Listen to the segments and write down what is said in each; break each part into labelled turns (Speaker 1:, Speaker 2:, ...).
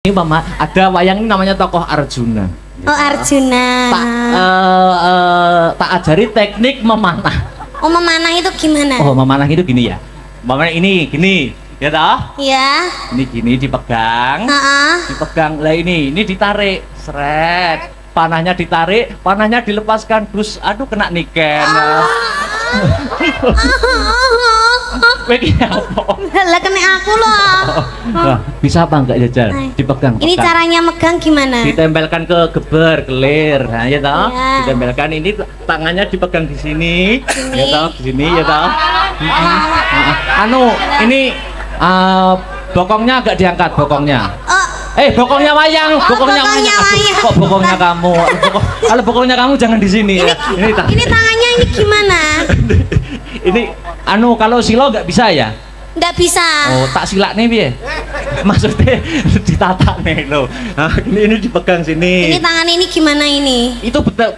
Speaker 1: Ini Mama, ada wayang ini namanya tokoh Arjuna.
Speaker 2: Oh Arjuna.
Speaker 1: Tak ajari teknik memanah.
Speaker 2: Oh memanah itu gimana?
Speaker 1: Oh memanah itu gini ya. Memanah ini gini, ya toh?
Speaker 2: Iya.
Speaker 1: Ini gini dipegang, dipegang. Lah ini ditarik, seret. Panahnya ditarik, panahnya dilepaskan. Terus, aduh kena niken. Begini apa?
Speaker 2: Lah kena aku loh.
Speaker 1: Bisa apa enggak jajal? Dipegang.
Speaker 2: Ini caranya megang gimana?
Speaker 1: Ditempelkan ke geber, kelir. Nah, ya toh?
Speaker 2: Ya.
Speaker 1: Ditempelkan ini tangannya dipegang di sini. Ya toh, di sini ya toh. Anu, ini bokongnya agak diangkat bokongnya. Bokongnya wayang, bokongnya wayang. Kok bokongnya kamu? Kalau bokongnya kamu jangan di sini ya.
Speaker 2: Ini tangannya ini gimana?
Speaker 1: Ini anu kalau silo nggak bisa ya?
Speaker 2: Nggak bisa.
Speaker 1: Oh, tak silak nih piye? Maksudnya ditata nih loh. Nah, ini dipegang sini.
Speaker 2: Ini tangan ini gimana ini?
Speaker 1: Itu betul.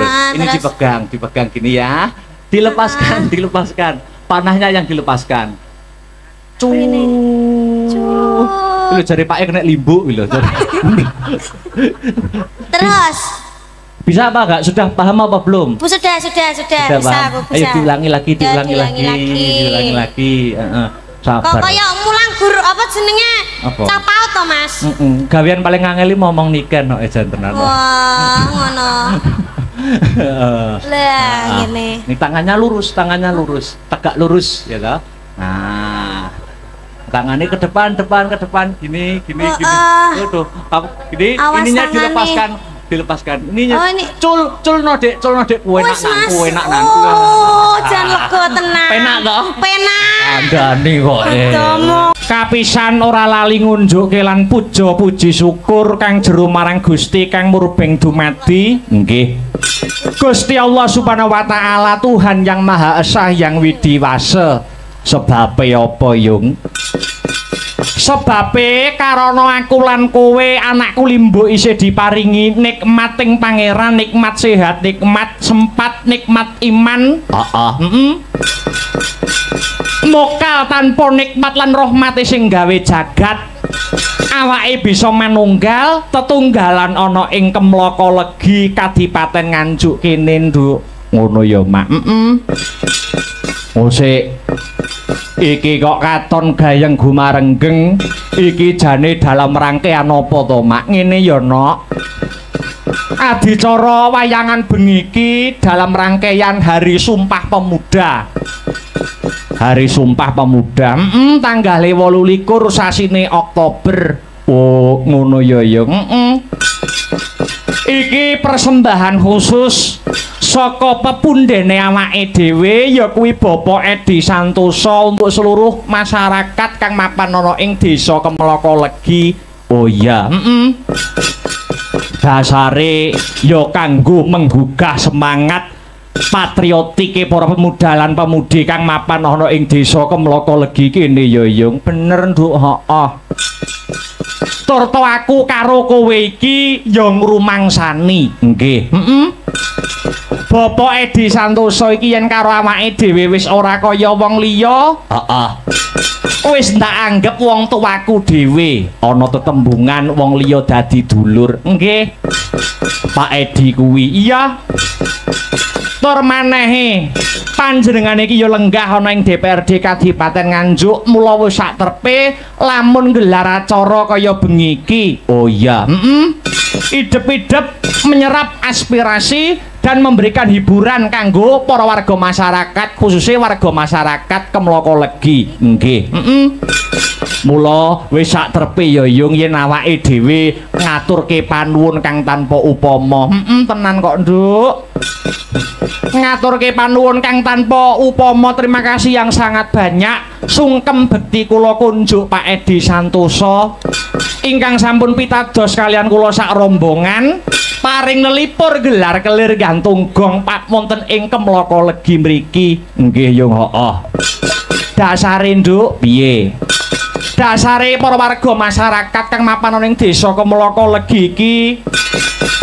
Speaker 2: Nah,
Speaker 1: ini
Speaker 2: terus?
Speaker 1: dipegang gini ya. Dilepaskan. Panahnya yang dilepaskan.
Speaker 2: Ini.
Speaker 1: Lu jari Pak kena limbu lho.
Speaker 2: Terus?
Speaker 1: Bisa apa enggak? Sudah paham apa belum?
Speaker 2: Sudah. Bisa
Speaker 1: paham?
Speaker 2: aku bisa.
Speaker 1: Ayo diulangi lagi. Sabar.
Speaker 2: Kok kayak mulang guru apa jenenge? Capau to, Mas?
Speaker 1: Gawean paling ngangeli ngomong niken kok ejan tenan.
Speaker 2: Wah, ngono. Lah, ngene.
Speaker 1: Ini tangannya lurus, tegak lurus ya toh. Nah. Tangannya ke depan, gini. Tuh, gini, ininya dilepaskan. Ininya cul nodek kue enak nan.
Speaker 2: Oh, jan lega tenan.
Speaker 1: Penak toh?
Speaker 2: Penak.
Speaker 1: Andane kok. Kapisan ora lali ngunjukke lan puja-puji syukur kang jero marang Gusti kang murbeng dumadi. Nggih. Gusti Allah Subhanahu wa taala Tuhan yang Maha Esa yang widiwasa. Sebabe apa yung? Sebabe karana aku lan kowe anakku limbo isih diparingi nikmating pangeran, nikmat sehat, nikmat sempat, nikmat iman. Mokal tanpa nikmat lan rahmate sing gawe jagat. Awake bisa manunggal, tetunggalan ana ing Kemlaka Legi Kadipaten Nganjuk kene nduk. Ngono ya, Mak. Musik iki kok katon gayeng gumarenggeng iki jane dalam rangkaian apa to Mak ngene ya Nok adicara wayangan bengi iki dalam rangkaian Hari Sumpah Pemuda tanggal 28 sasine Oktober. Oh ngono ya iki persembahan khusus saka pepundhene awake dhewe ya kuwi Bapak Edi Santosa untuk seluruh masyarakat kang mapan ana ing Desa Kemlaka Legi. Oh iya, dasare ya kanggo menggugah semangat patriotike para pemuda lan pemudi kang mapan ana ing Desa Kemlaka Legi kene ya Yung. Bener Nduk, heeh. Turto aku karo kowe iki ya ngrumangsani. Nggih, Bapak Edi Santosa iki yen karo awake dhewe wis ora kaya wong liya. Wis ndak anggap wong tuaku dhewe. Ana tetembungan wong liya dadi dulur. Nggih. Pak Edi kuwi. Iya. Tur manehe panjenengane iki ya lenggah ana ing DPRD Kadipaten Nganjuk mula wis sak terpe lamun gelar acara kaya bengi iki. Oh iya. Idep-idep menyerap aspirasi dan memberikan hiburan kanggo para warga masyarakat khususnya warga masyarakat Kemlaka Legi. Nggih. Mula wis sak terpe ya Yung yen awake dhewe ngaturke panuwun kang tanpa upama. Tenan kok Nduk. Ngaturke panuwun kang tanpa upama. Terima kasih yang sangat banyak. Sungkem bekti kula kunjuk Pak Edi Santosa ingkang sampun pitados kalian kula sak rombongan paring nelipur gelar kelir gantung gong Pak wonten ing Kemlaka Legi mriki. Nggih Yung, heeh. Dasare Nduk piye? Dasare para warga masyarakat kang mapan ana ing Desa Kemlaka Legi iki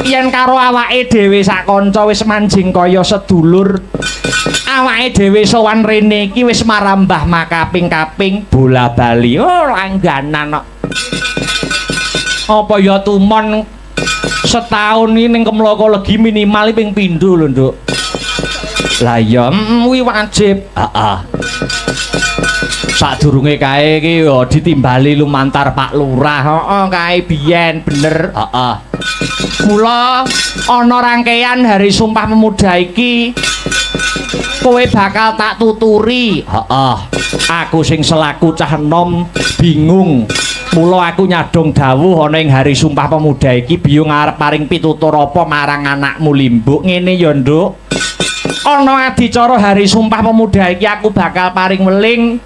Speaker 1: yen karo awake dhewe sak kanca wis manjing kaya sedulur. Awake dhewe sowan rene iki wis marambah makaping-kaping bola bali. Oh langganan kok. Apa ya tumon setahun ini ning Kemloko Legi minimal ping pindho lho, Nduk. Lah ya, kuwi wajib. Heeh. Sadurunge kae iki ya ditimbali lumantar Pak Lurah. Heeh, kae biyen bener. Heeh. Mula ana rangkaian Hari Sumpah Pemuda iki kowe bakal tak tuturi. Heeh. Aku sing selaku cah enom bingung. Mula aku nyadong dawuh ana ing Hari Sumpah Pemuda iki biyung arep paring pitutur apa marang anakmu Limbuk. Ngene ya, Nduk. Ana adicara Hari Sumpah Pemuda iki aku bakal paring weling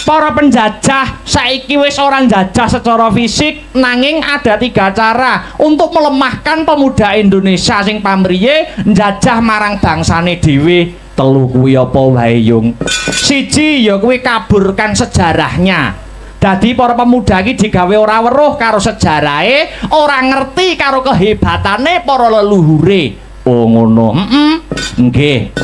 Speaker 1: para penjajah saiki wis ora njajah secara fisik, nanging ada 3 cara untuk melemahkan pemuda Indonesia sing pamriye njajah marang bangsane dhewe. 3 kuwi apa wae, Yung? 1 ya kuwi kaburkan sejarahnya. Dadi para pemuda iki digawe ora weruh karo sejarahe, ora ngerti karo kehebatane para leluhure. Oh ngono. Nggih.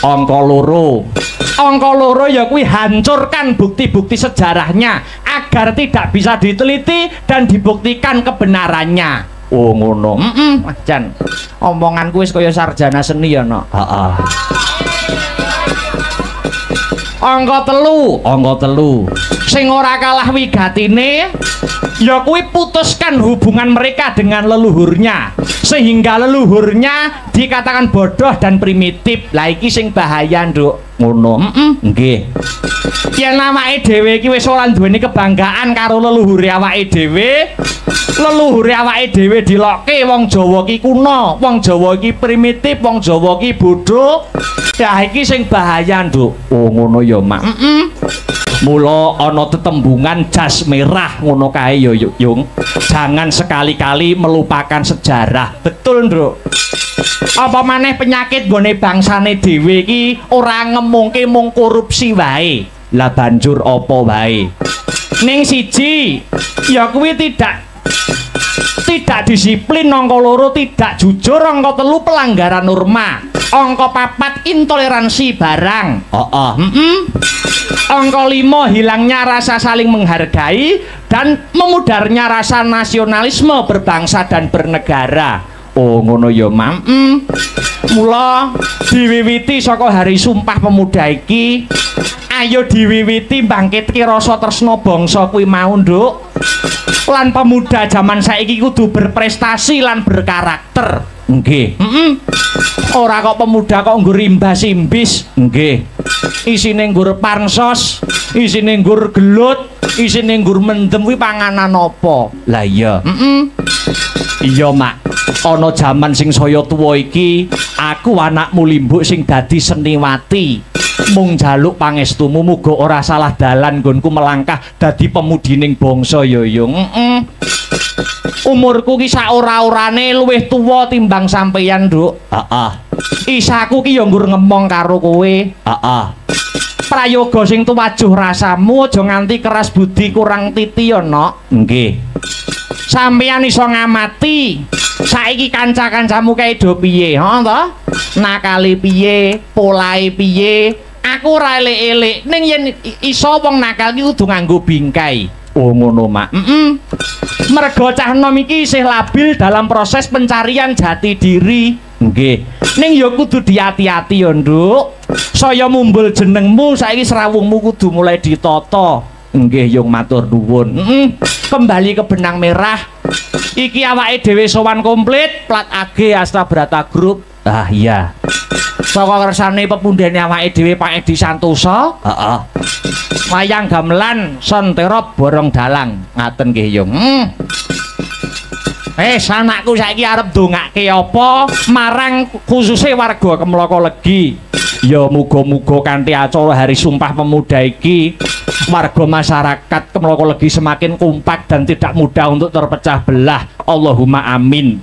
Speaker 1: Angka 2. Angka 2 ya kuwi hancurkan bukti-bukti sejarahnya agar tidak bisa diteliti dan dibuktikan kebenarannya. Oh ngono. Jan. Omonganku wis kaya sarjana seni ya, Nok. Heeh. Angka 3. Angka 3. Sing ora kalah wigatine ya kuwi putuskan hubungan mereka dengan leluhurnya sehingga leluhurnya dikatakan bodoh dan primitif. Lah iki sing bahaya, Nduk. Ngono. Nggih. Yen awake dhewe iki wis ora duweni kebanggaan karo leluhure awake dhewe, leluhure awake dhewe dilokke wong Jawa ki kuno, wong Jawa ki primitif, wong Jawa ki bodoh. Ya iki sing bahaya, Nduk. Oh ngono ya, Mak. Mula ana tetembungan jas merah ngono kae ya, Yung. Jangan sekali-kali melupakan sejarah. Betul, Nduk. Apa maneh penyakit gone bangsane dhewe iki ora ngemungke mung korupsi wae. Lah banjur apa wae? Ning 1 ya kuwi tidak disiplin. Angka 2 tidak jujur. Angka 3 pelanggaran norma. Angka 4 intoleransi barang. Angka 5 hilangnya rasa saling menghargai dan memudarnya rasa nasionalisme berbangsa dan bernegara. Oh ngono ya, Mam. Mula diwiwiti saka Hari Sumpah Pemuda iki, ayo diwiwiti bangkitke rasa tresna bangsa kuwi mau, Nduk. Lan pemuda zaman saiki kudu berprestasi lan berkarakter. Nggih. Ora kok pemuda kok nggo rimbas-imbis. Nggih. Isine nggur pansos, isine nggur gelut, isine nggur mendem kuwi panganan apa? Lah iya. Iya, Mak. Ana jaman sing saya tuwa iki, aku anakmu Limbuk sing dadi seniwati. Mung njaluk pangestumu muga ora salah dalan nggonku melangkah dadi pemudining bangsa ya, Yung. Umurku ki sak ora-orane luwih tuwa timbang sampeyan, Nduk. Heeh. Isaku ki ya nggur ngemong karo kowe. Heeh. Prayoga sing tuwajuh rasamu, aja nganti keras budi kurang titi ya, Nok. Nggih. Sampeyan iso ngamati saiki kanca-kancamu kae do piye, ha to? Nakale piye, polahe piye? Aku ora elek-elek, ning yen iso wong nakal ki kudu nganggo bingkai. Oh ngono, Mak. Mergo cah enom iki isih labil dalam proses pencarian jati diri. Nggih. Ning ya kudu diati-ati ya, Nduk. Saya mumbul jenengmu saiki serawungmu kudu mulai ditata. Nggih, Yung matur nuwun. Kembali ke benang merah. Iki awake dhewe sowan komplit, plat AG Astra Brata Group. Ah iya. Saka kersane pepundhene awake dhewe Pak Edi Santosa. Heeh. Wayang gamelan Sonterop Borong Dalang. Ngaten nggih, Yung. Anakku saiki arep ndongake apa marang khususe warga Kemloko Legi. Ya muga-muga kanthi acara Hari Sumpah Pemuda iki warga masyarakat Kemloko Legi semakin kompak dan tidak mudah untuk terpecah belah. Allahumma amin.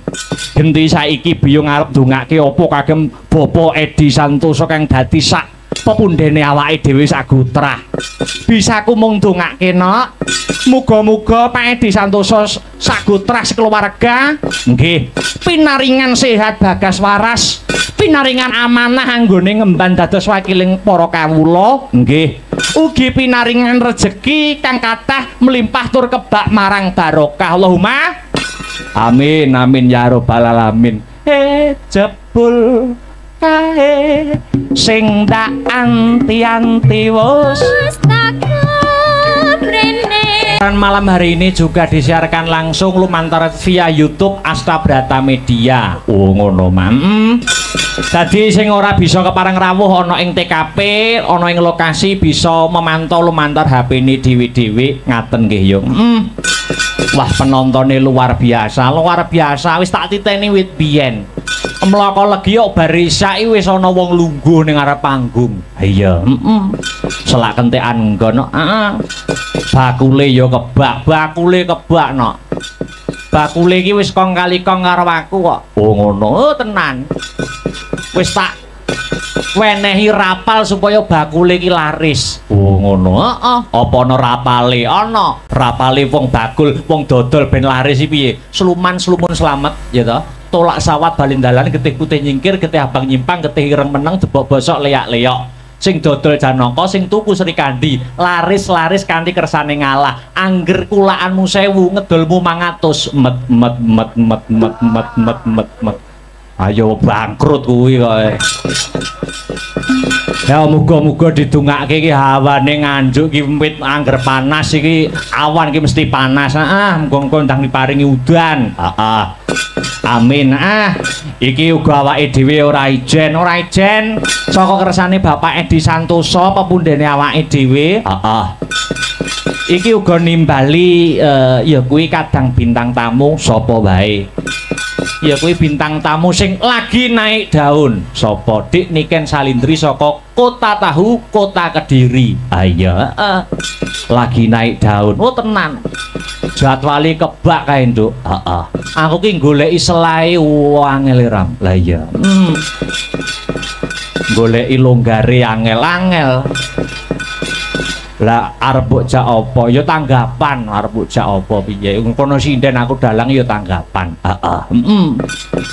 Speaker 1: Genti saiki biyung arep ndongake apa kagem Bapak Edi Santosa kang dadi sak pepundhene awake dhewe sak gutrah. Bisa ku mung ndongake, Nok. Muga-muga Pak Edi Santosa sak gutrah sekeluarga nggih pinaringan sehat bagas waras, pinaringan amanah anggone ngemban dados wakiling para kawula nggih. Ugi pinaringan rejeki kang kathah melimpah tur kebak marang barokah. Allahumma Amin amin ya rabbal alamin. Jebul kae sing ndak anti-anti wis malam hari ini juga disiarkan langsung lumantar via YouTube Astabrata Media. Oh ngono man. Jadi sing ora bisa kepareng rawuh ana ing TKP, ana ing lokasi bisa memantau lumantar HP ini dhewe-dhewe ngaten nggih yo. Wah penontonnya luar biasa wis tak titeni wit biyen. Mloko legi kok bar isaki wis ana wong lungguh ning arep panggung. Iya, selak kentekan nggon. Bakule ya kebak no. Bakule iki wis kong kali kong karo aku kok. Oh ngono, tenan. Wis tak wenehi rapal supaya bakule iki laris. Oh ngono, heeh. Apa ana rapale? Ana. Rapale wong bakul, wong dodol ben laris iki piye? Slumun slamet, ya toh. Tolak sawat balindalan getih putih nyingkir, getih abang nyimpang, getih ireng meneng, debok bosok leak-leok. Sing dodol Janaka, sing tuku Sri Kandi, laris kanthi kersane ngalah. Angger kulaanmu 1000, ngedolmu 500. Met. Ayo bangkrut kuwi kok. Ya muga-muga didongake iki hawane nganjuk iki wit angger panas iki, awan iki mesti panas. Muga-muga ndang diparingi udan. Amin. Iki uga awake dhewe ora ijen saka kersane Bapak Edi Santoso pepundhene awake dhewe. Iki uga nimbali ya kuwi kadang bintang tamu sapa wae. Ya kuwi bintang tamu sing lagi naik daun. Sapa? Dik Niken Salindri saka Kota Tahu, Kota Kediri. Ayo, lagi naik daun. Oh tenan. Jadwali kebak kae, Nduk. Aku ki goleki selae angel ram. Lah iya. Goleki longgare angel-angel. Lah arep mbok jak apa? Ya tanggapan arep mbok jak apa piye. Kono sinden aku dalang ya tanggapan.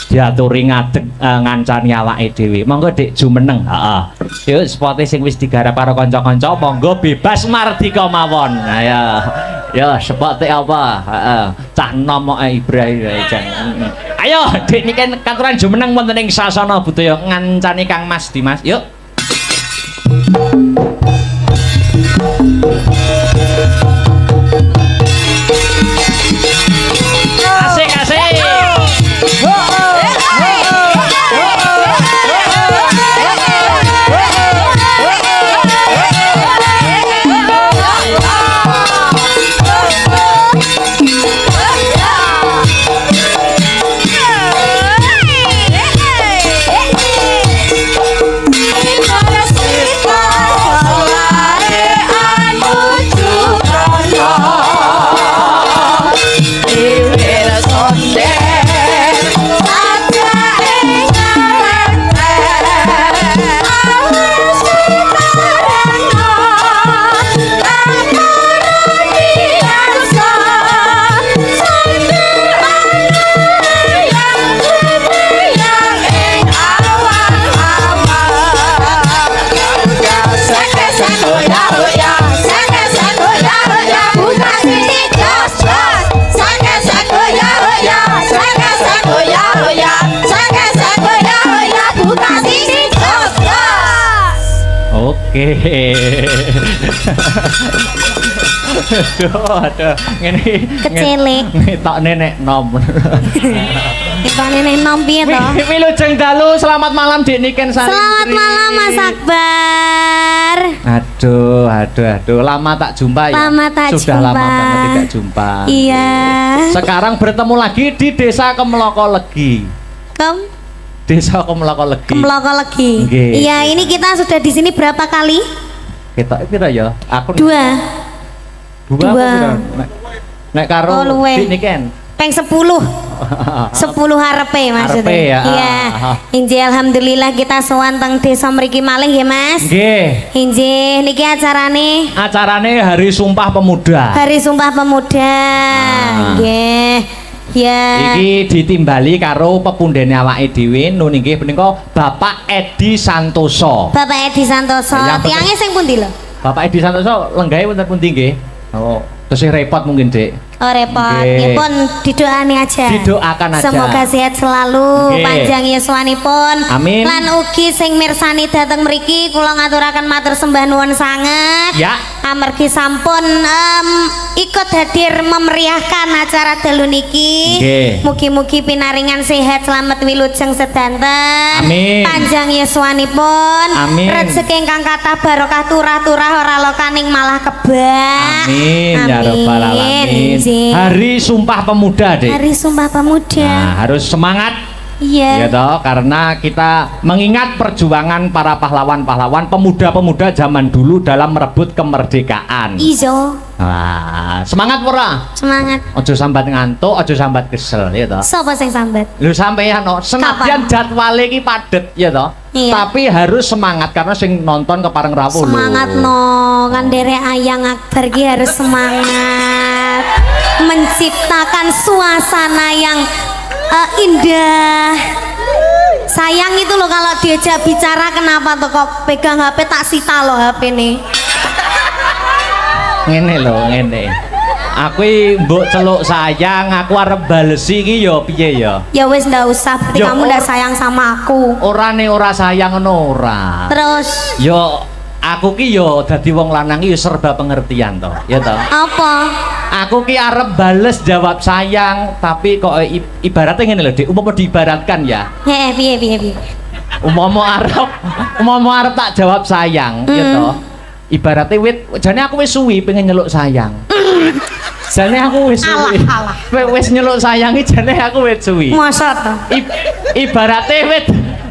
Speaker 1: Diaturi ngadeg ngancani awake dhewe. Monggo Dik jumeneng. Yuk spote sing wis digarap karo kanca-kanca monggo bebas mardika mawon. Ayo. Ya spote apa? Cah nom Ibrahim jan. Ayo Dik niki katuran jumeneng wonten ing sasana budaya ngancani Kang Mas Dimas. Yuk. Asik. Aduh, ngene
Speaker 2: kecilik.
Speaker 1: Ngetokne nek nom.
Speaker 2: Ngetokne nek nom piye to?
Speaker 1: Wilujeng dalu, selamat malam Dik Niken Salindri.
Speaker 2: Selamat malam Mas Akbar.
Speaker 1: Aduh, lama tak jumpa ya. Sudah lama banget tidak jumpa.
Speaker 2: Iya.
Speaker 1: Sekarang bertemu lagi di Desa Kemloko Legi. Desa Kemloko Legi.
Speaker 2: Iya, ini kita sudah di sini berapa kali?
Speaker 1: Kita pira ya? Aku
Speaker 2: Dua.
Speaker 1: Nek karo Dik Niken.
Speaker 2: Peng 10 harepe maksudnya.
Speaker 1: Ya.
Speaker 2: Iya. Injih alhamdulillah kita sowan teng desa mriki malih nggih Mas.
Speaker 1: Nggih.
Speaker 2: Injih niki acarane
Speaker 1: Hari Sumpah Pemuda.
Speaker 2: Nggih. Ya.
Speaker 1: Iki ditimbali karo pepundhene awake dhewe nun nggih menika Bapak Edi Santoso. Tiange sing pundi lho? Bapak Edi Santoso lenggahe wonten pundi nggih? Oh, terus repot mungkin Dik.
Speaker 2: Oh repot,
Speaker 1: Nggih.
Speaker 2: pun didoani aja.
Speaker 1: Didoakan aja.
Speaker 2: Semoga sehat selalu,
Speaker 1: Nggih.
Speaker 2: panjang yuswanipun.
Speaker 1: Amin.
Speaker 2: Lan ugi sing mirsani dateng mriki kula ngaturaken matur sembah nuwun sanget.
Speaker 1: Ya.
Speaker 2: Amargi sampun ikut hadir memeriahkan acara dalu niki.
Speaker 1: Nggih.
Speaker 2: Mugi-mugi pinaringan sehat selamat wilujeng sedanten.
Speaker 1: Amin.
Speaker 2: Panjang yuswanipun.
Speaker 1: Amin.
Speaker 2: Rezeki ingkang kathah barokah turah-turah ora lokaning malah kebak.
Speaker 1: Amin ya rabbal alamin.
Speaker 2: Nggih.
Speaker 1: Hari Sumpah Pemuda, Dek.
Speaker 2: Hari Sumpah Pemuda.
Speaker 1: Nah, harus semangat
Speaker 2: Iya.
Speaker 1: ya toh, karena kita mengingat perjuangan para pahlawan-pahlawan pemuda-pemuda zaman dulu dalam merebut kemerdekaan.
Speaker 2: Izo.
Speaker 1: Nah, semangat ora?
Speaker 2: Semangat.
Speaker 1: Ojo sambat ngantuk, ojo sambat kesel ya toh.
Speaker 2: Sopo sing sambat?
Speaker 1: Lu sampeyan no, senajan jadwale iki padet ya toh.
Speaker 2: Iya.
Speaker 1: Tapi harus semangat karena sing nonton kepareng rawuh lho.
Speaker 2: Semangat no, kan derek Ayang Akbar ki harus semangat menciptakan suasana yang indah. Sayang itu loh kalau diajak bicara kenapa tuh kok pegang HP tak sita loh HP nih.
Speaker 1: Ngene lho, ngene. Aku mbok celuk sayang, aku arep balesi iki ya piye ya?
Speaker 2: Ya wes ndak usah, berarti
Speaker 1: Ya,
Speaker 2: kamu udah sayang sama aku.
Speaker 1: Ora nih ora sayang ngono ora.
Speaker 2: Terus
Speaker 1: Yo aku ki yo dadi wong lanang ki yo serba pengertian toh, ya toh.
Speaker 2: apa?
Speaker 1: Aku ki arep bales jawab sayang, tapi kok ibaratnya ngene lho, Dik. Umpama diibaratkan ya.
Speaker 2: Piye piye piye.
Speaker 1: Umpama arep tak jawab sayang, ya toh. Ibaratnya jane aku wis suwi pengen nyeluk sayang. Jane aku wis suwi.
Speaker 2: Alah.
Speaker 1: Wis nyeluk sayang iki jane aku wis suwi.
Speaker 2: Masa toh?
Speaker 1: Ibaratnya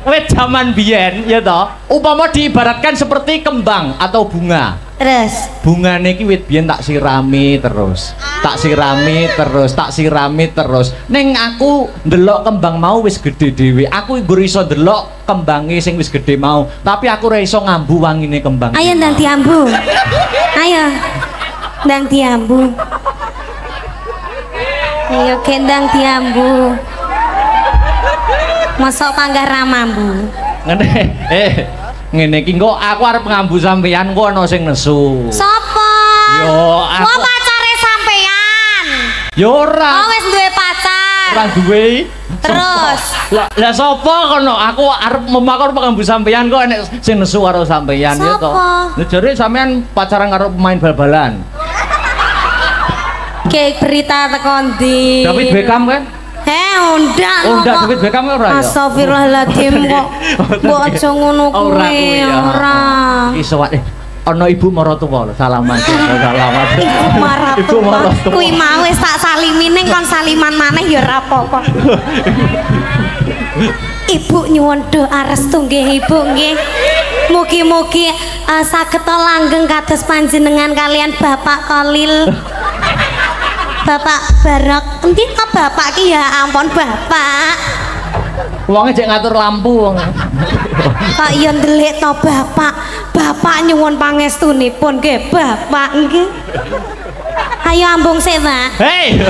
Speaker 1: wit zaman biyen ya toh, umpama diibaratkan seperti kembang atau bunga.
Speaker 2: Terus
Speaker 1: Bunga niki wit biyen tak sirami terus. Tak sirami terus, tak sirami terus. Ning aku ndelok kembang mau wis gede dhewe. Aku nggo iso ndelok kembange sing wis gede mau, tapi aku ora iso ngambu wangine kembang.
Speaker 2: ayo ndang diambu. Ayo. Ndang diambu. Ayo kendang diambu. Mosok panggah ramambu.
Speaker 1: Ngene. Ngene iki kok aku arep ngambu sampeyan kok ana sing nesu.
Speaker 2: Sopo?
Speaker 1: Yo, aku-
Speaker 2: Wah pacare sampean.
Speaker 1: Ya ora.
Speaker 2: Oh wis duwe pacar.
Speaker 1: Ora duwe.
Speaker 2: Terus
Speaker 1: Lah sapa kono? Aku arep memakor pengambu sampeyan kok enek sing nesu karo sampeyan ya to.
Speaker 2: Sapa?
Speaker 1: Lah jare sampeyan pacaran karo pemain bal-balan.
Speaker 2: kayak berita tekan ndi?
Speaker 1: David Beckham kan?
Speaker 2: Undang.
Speaker 1: Oh, ndak David Beckham ora ya?
Speaker 2: Astagfirullahaladzim kok. Mbok aja ngono
Speaker 1: Ora
Speaker 2: kuwi,
Speaker 1: kuwi ya.
Speaker 2: ora.
Speaker 1: Iso wae. Ana ibu maratuwa lho, salaman. Salaman.
Speaker 2: Ibu maratu.
Speaker 1: Ibu maratu.
Speaker 2: Kuwi mau wis tak salimi ning kon saliman maneh ya ora apa-apa. Ibu nyuwun doa restu nggih Ibu nggih. Mugi-mugi saged langgeng kados panjenengan kalian Bapak Kolil. Bapak Barok. Endi kok Bapak ki ya ampun Bapak.
Speaker 1: Wonge cek ngatur lampu wong.
Speaker 2: Kok iya ndelik to Bapak. Bapak nyuwun pangestunipun nggih Bapak nggih. Ayo ambung sik, Pak.
Speaker 1: Hei.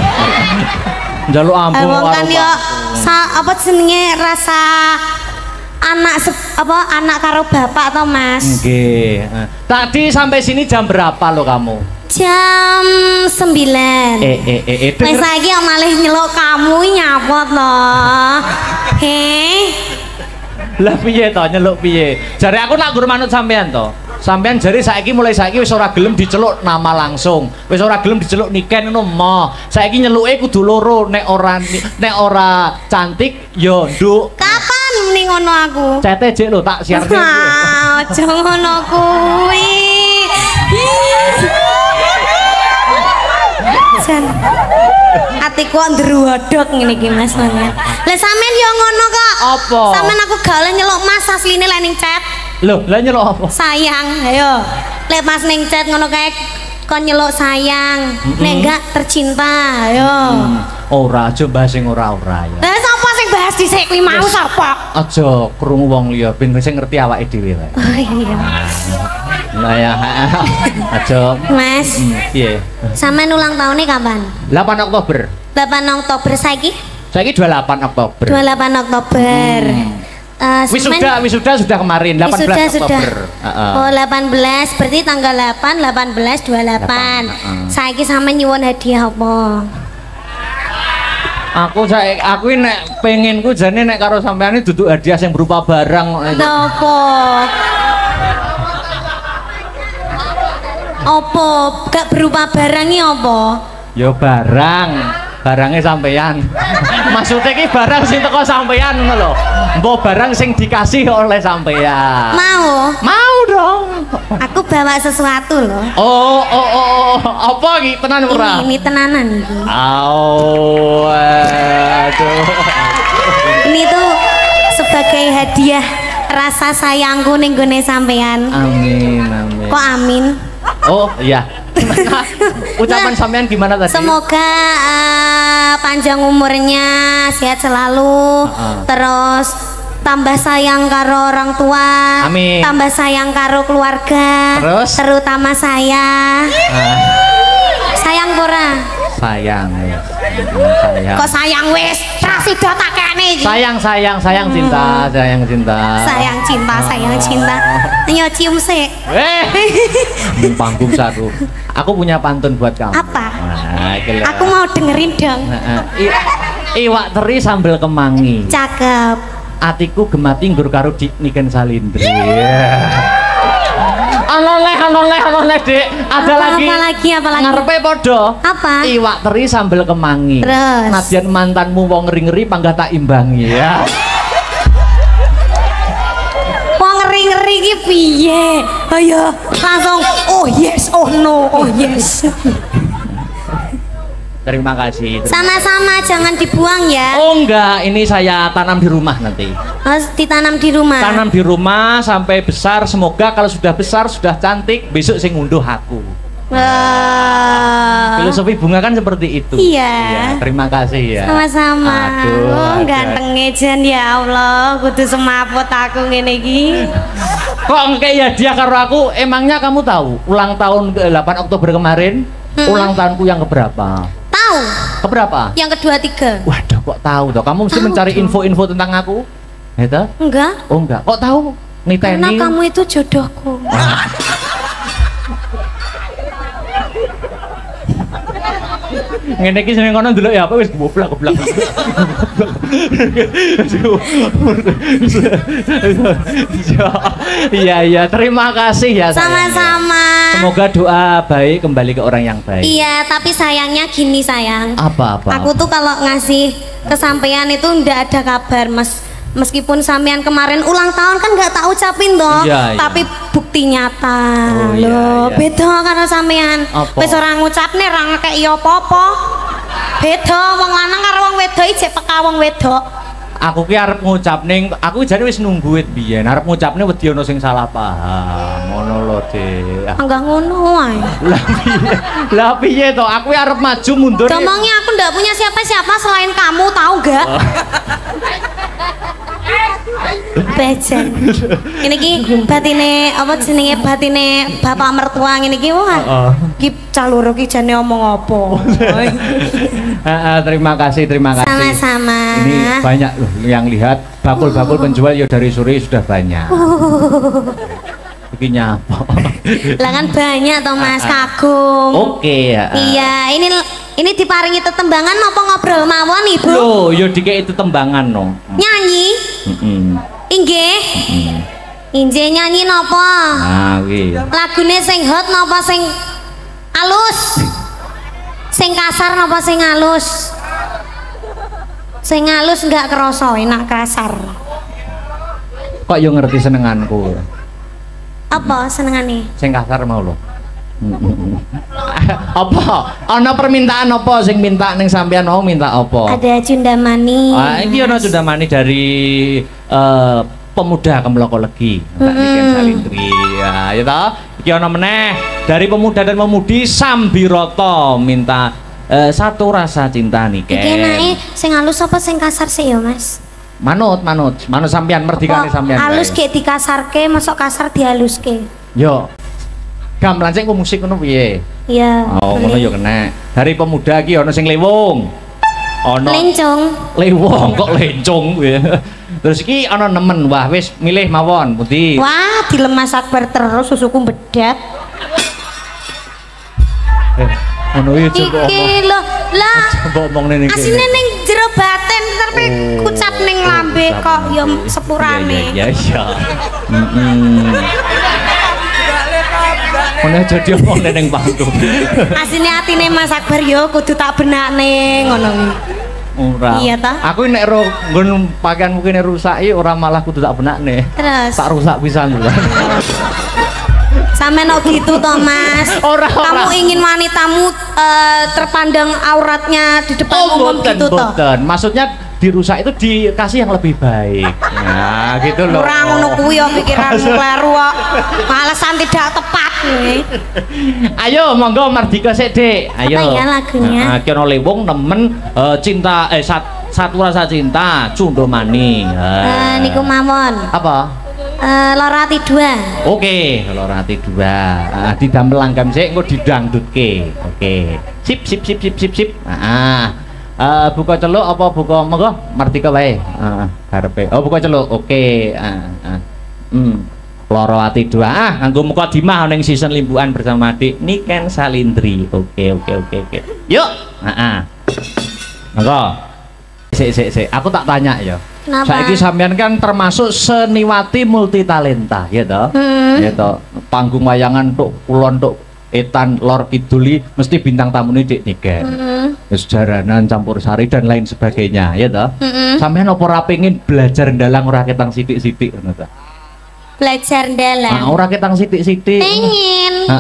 Speaker 1: Njaluk ambung
Speaker 2: Wong
Speaker 1: karo
Speaker 2: kan yo apa jenenge rasa anak karo bapak to Mas.
Speaker 1: Nggih. Tadi sampai sini jam berapa lo kamu?
Speaker 2: Jam 9. Wis saiki kok malih nyeluk kamu nyapot loh.
Speaker 1: Lah piye to nyeluk piye? Jare aku nak gur manut sampean to. Sampean jare mulai saiki wis ora gelem diceluk nama langsung. Wis ora gelem diceluk Niken ngono mo. Saiki nyeluke kudu loro, nek ora cantik ya nduk.
Speaker 2: Kapan muni ngono aku?
Speaker 1: Cete jek lho tak siarke.
Speaker 2: Aja ngono kuwi. Jan. Atiku kok ndruwodok ngene iki Mas banget. Lah sampean yo ngono kok.
Speaker 1: Apa?
Speaker 2: Sampean aku gak oleh nyeluk Mas asline lek ning chat.
Speaker 1: Loh, lah nyeluk apa?
Speaker 2: Sayang, ayo. Lek Mas ning chat ngono kae kon nyeluk sayang. Nek enggak tercinta, ayo.
Speaker 1: Ora aja bahas sing ora-ora ya.
Speaker 2: Lah sapa sing bahas dhisik kuwi mau sapa?
Speaker 1: Aja krungu wong liya ben sing ngerti awake dhewe wae.
Speaker 2: Oh iya.
Speaker 1: Nah ya, aja.
Speaker 2: Mas,
Speaker 1: Piye?
Speaker 2: sampean ulang tahunnya kapan?
Speaker 1: 8 Oktober.
Speaker 2: 8 Oktober saiki?
Speaker 1: Saiki 28 Oktober.
Speaker 2: 28 Oktober.
Speaker 1: Wisuda sudah kemarin 18 Oktober.
Speaker 2: Oh 18 berarti tanggal 8 18 28. Saiki sampean nyuwun hadiah apa?
Speaker 1: Aku nek pengenku jane nek karo sampean iki duduk hadiah yang berupa barang.
Speaker 2: Napa? Apa? Gak berupa barang iki apa?
Speaker 1: Ya barangnya sampean. Maksudnya ki barang sing teko sampean ngono lho. Mbok barang sing dikasih oleh sampean.
Speaker 2: Mau
Speaker 1: dong.
Speaker 2: Aku bawa sesuatu loh.
Speaker 1: Oh. Apa iki tenan ora?
Speaker 2: Ini tenanan iki.
Speaker 1: Aduh.
Speaker 2: Ini tuh sebagai hadiah rasa sayangku ning gone sampean.
Speaker 1: Amin.
Speaker 2: Kok amin?
Speaker 1: Oh iya. Ucapan sampean gimana tadi?
Speaker 2: Semoga panjang umurnya, sehat selalu, terus tambah sayang karo orang tua,
Speaker 1: amin.
Speaker 2: Tambah sayang karo keluarga,
Speaker 1: terus
Speaker 2: terutama saya. Sayang pura?
Speaker 1: Sayang.
Speaker 2: Kok sayang wis? Rasido tak kene iki.
Speaker 1: Sayang cinta.
Speaker 2: Sayang cinta. Ayo cium sik.
Speaker 1: Panggung satu. Aku punya pantun buat kamu.
Speaker 2: Apa? Aku mau dengerin dong.
Speaker 1: Iwak teri sambal kemangi.
Speaker 2: Cakep.
Speaker 1: Atiku gemati nggur karo Niken Salindri. Anoleh Dek. Ada lagi. Ngarepe padha.
Speaker 2: Apa?
Speaker 1: Iwak teri sambal kemangi.
Speaker 2: Terus.
Speaker 1: Nadyan mantanmu wong ngeri-ngeri panggah tak imbangi ya.
Speaker 2: Wong ngeri-ngeri iki piye? Ayo langsung oh yes, oh no, oh yes.
Speaker 1: Terima kasih.
Speaker 2: Sama-sama, jangan dibuang ya.
Speaker 1: Oh enggak, ini saya tanam di rumah nanti.
Speaker 2: Oh, ditanam di rumah.
Speaker 1: Tanam di rumah sampai besar. Semoga kalau sudah besar, sudah cantik, besok saya ngunduh aku. Filosofi bunga kan seperti itu.
Speaker 2: Iya.
Speaker 1: Terima kasih ya.
Speaker 2: Sama-sama.
Speaker 1: Aduh,
Speaker 2: ganteng jen ya Allah, kudu semaput aku ngene iki.
Speaker 1: Kok kayak hadiah karo aku? Emangnya kamu tahu ulang tahun ke 8 Oktober kemarin? Ulang tahunku yang keberapa?
Speaker 2: Tahu.
Speaker 1: Keberapa?
Speaker 2: Yang kedua, 3.
Speaker 1: Waduh, kok tahu toh? Kamu mesti mencari info-info tentang aku. Gitu?
Speaker 2: Enggak.
Speaker 1: Oh enggak. Kok tahu? Niteni.
Speaker 2: Karena kamu itu jodohku.
Speaker 1: Ngene iki seneng kono ndelok ya apa wis goblak-goblak. Iya, terima kasih ya.
Speaker 2: Sama-sama.
Speaker 1: Semoga doa baik kembali ke orang yang baik.
Speaker 2: Iya, tapi sayangnya gini sayang.
Speaker 1: Apa?
Speaker 2: Aku tuh kalau ngasih kesampaian itu ndak ada kabar, Mas. Meskipun sampean kemarin ulang tahun kan nggak tak ucapin toh, tapi bukti nyata. Loh, beda karo sampean. Wis ora ngucapne ra ngekeki apa-apa. Beda wong lanang karo wong wedok iki jek peka wong wedok.
Speaker 1: Aku ki arep ngucapne, aku jane wis nunggu wit biyen, arep ngucapne wedi ana sing salah paham. Ngono lho, Dik.
Speaker 2: Enggak ngono wae.
Speaker 1: Lah piye to? Aku arep maju mundur.
Speaker 2: Ngomongnya aku ndak punya siapa-siapa selain kamu, tahu gak? Bejan. Ini ki batine apa jenenge batine bapak mertua ngene iki wah. Ki caluro ki jane omong apa.
Speaker 1: Terima kasih.
Speaker 2: Sama-sama.
Speaker 1: Ini banyak loh yang lihat bakul-bakul penjual ya dari sore sudah banyak. Begini apa?
Speaker 2: Lah kan banyak toh Mas Kagum.
Speaker 1: Oke ya.
Speaker 2: Iya, ini diparingi tetembangan apa ngobrol mawon Ibu?
Speaker 1: Loh, yo dikek itu tembangan no.
Speaker 2: Nyanyi? Inggih. Inggih nyanyi napa?
Speaker 1: Nah, kuwi.
Speaker 2: Lagune sing hot napa sing alus? Sing kasar napa sing alus? Sing alus enggak kerasa, enak kasar.
Speaker 1: Kok yo ngerti senenganku.
Speaker 2: Apa senengane?
Speaker 1: Sing kasar mau lho. Apa? Ana permintaan apa sing minta ning sampean mau minta apa?
Speaker 2: Ada cundamani.
Speaker 1: Iki ana cundamani dari pemuda Kemloko Legi, Mbak Niken Salindri. Ya toh? Iki ana meneh dari pemuda dan pemudi Sambiroto minta satu rasa cinta Niken.
Speaker 2: Iki enake sing halus apa sing kasar sih ya, Mas?
Speaker 1: Manut sampean merdikane sampean.
Speaker 2: Halus ke dikasarke, masuk kasar dihaluske. Yo.
Speaker 1: Gamelan sing musik ngono piye?
Speaker 2: Iya.
Speaker 1: Oh, ngono ya kena. Dari pemuda iki ana sing lewung. Ana
Speaker 2: lencong.
Speaker 1: Lewong kok lencong kuwi. Terus iki ana nemen, wah wis milih mawon pundi.
Speaker 2: Wah, dilemas Akbar terus susuku bedak.
Speaker 1: Ngono iki coba omong.
Speaker 2: Iki lho, lah.
Speaker 1: Coba omong ning kene.
Speaker 2: Asine ning jero batin tapi kucap ning lambe kok ya sepurane.
Speaker 1: Iya. Ono jadi omong ning panggung.
Speaker 2: Asine atine Mas Akbar yo kudu tak benakne ngono kuwi.
Speaker 1: Ora.
Speaker 2: Iya ta?
Speaker 1: Aku nek ro nggon pakaianmu kene rusak iki ora malah kudu tak benakne.
Speaker 2: Terus
Speaker 1: Tak rusak pisan lho.
Speaker 2: sampean kok gitu toh Mas? Kamu ingin wanitamu terpandang auratnya di depan umum gitu toh?
Speaker 1: Maksudnya dirusak itu dikasih yang lebih baik. Nah, gitu loh.
Speaker 2: Ora ngono kuwi ya pikiranmu kleru kok. Alasan tidak tepat nih.
Speaker 1: Ayo monggo Mardika sik, Dik. Ayo.
Speaker 2: Apa ya lagunya?
Speaker 1: Nah, ki ono lewung nemen cinta satu rasa cinta Cundomani.
Speaker 2: Niku mawon.
Speaker 1: Apa?
Speaker 2: Lorati 2.
Speaker 1: Oke, Lorati 2. Didamel langgam sik engko didangdutke. Oke. Sip. Buka celuk apa buka monggo Mardika wae. Karepe. Oh, buka celuk. Oke. Lorati 2. Nganggo mukadimah ning season limbuan bersama Adik Niken Salindri. Oke. Yuk. Monggo. Sik. Aku tak tanya ya. Saiki sampean kan termasuk seniwati multitalenta, ya toh? Ya toh. Panggung wayangan tuk kulon tuk etan lor kiduli mesti bintang tamu ini Dik Niken. Sejaranan campur sari dan lain sebagainya, ya toh? Sampean apa ora pengin belajar ndalang ora ketang sithik-sithik ngono ta?
Speaker 2: Belajar ndalang.
Speaker 1: Ora ketang sithik-sithik.
Speaker 2: Pengen.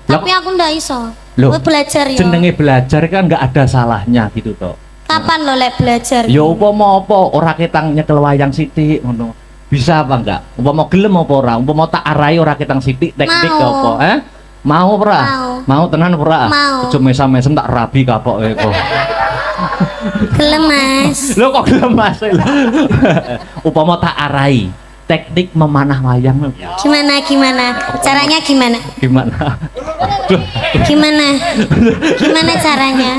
Speaker 2: Tapi aku ndak iso.
Speaker 1: Loh,
Speaker 2: belajar ya.
Speaker 1: Jenenge belajar kan nggak ada salahnya gitu toh.
Speaker 2: Kapan lo lek belajar?
Speaker 1: Ya upama apa ora ketang nyekel wayang sithik ngono. Bisa apa enggak? Upama gelem apa ora? Upama tak arai ora ketang sithik teknik apa? Mau ora? Mau tenan ora? Aja mesam-mesem tak rabi kapoke kok.
Speaker 2: Gelem Mas.
Speaker 1: Lho kok gelem Mas? Upama tak arai teknik memanah wayang.
Speaker 2: Gimana? Caranya gimana? Gimana caranya?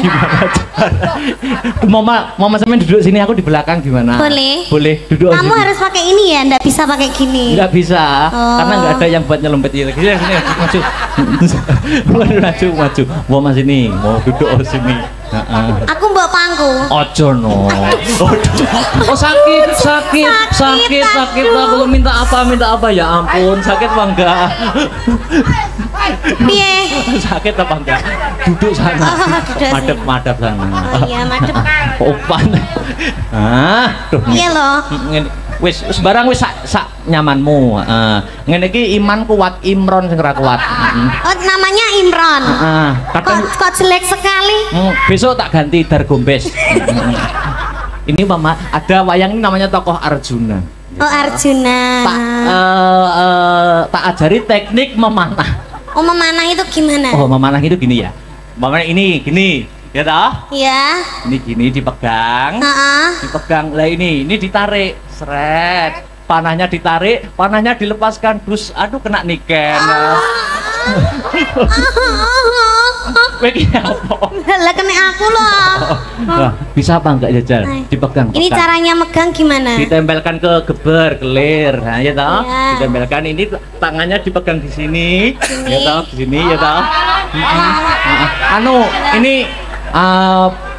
Speaker 1: Mama sampean duduk sini, aku di belakang gimana? Boleh duduk.
Speaker 2: Kamu harus pakai ini ya, ndak bisa pakai gini.
Speaker 1: Nggak bisa, karena nggak ada yang buat nyelempet ini. Sini maju. Mama sini, mau duduk sini.
Speaker 2: Aku mbok pangku.
Speaker 1: Ojo no. Oh sakit. Aku minta apa ya ampun, sakit apa enggak?
Speaker 2: Piye?
Speaker 1: Sakit apa enggak? Duduk sana. Madep sana.
Speaker 2: Iya, madep.
Speaker 1: Opan.
Speaker 2: Iya loh.
Speaker 1: Wis barang wis sak nyamanmu. Ngene iki iman kuat, Imron sing ora kuat.
Speaker 2: Oh, namanya Imron. Kok jelek sekali.
Speaker 1: Besok tak ganti Dargombes. Ini Mama, ada wayang ini namanya tokoh Arjuna.
Speaker 2: Oh, Arjuna.
Speaker 1: Tak ajari teknik memanah.
Speaker 2: Oh, memanah itu gimana?
Speaker 1: Oh, memanah itu gini ya. Memanah ini gini. Ya toh?
Speaker 2: Iya.
Speaker 1: Ini gini dipegang. Dipegang. Lah ini ditarik. Seret. Panahnya ditarik, panahnya dilepaskan. Terus aduh kena Niken.
Speaker 2: Lah kena aku loh.
Speaker 1: Bisa apa enggak jajal? Dipegang.
Speaker 2: Ini caranya megang gimana?
Speaker 1: Ditempelkan ke geber, kelir. Nah, ya toh? Ditempelkan ini tangannya dipegang di sini. Ya toh, di sini ya toh. Ini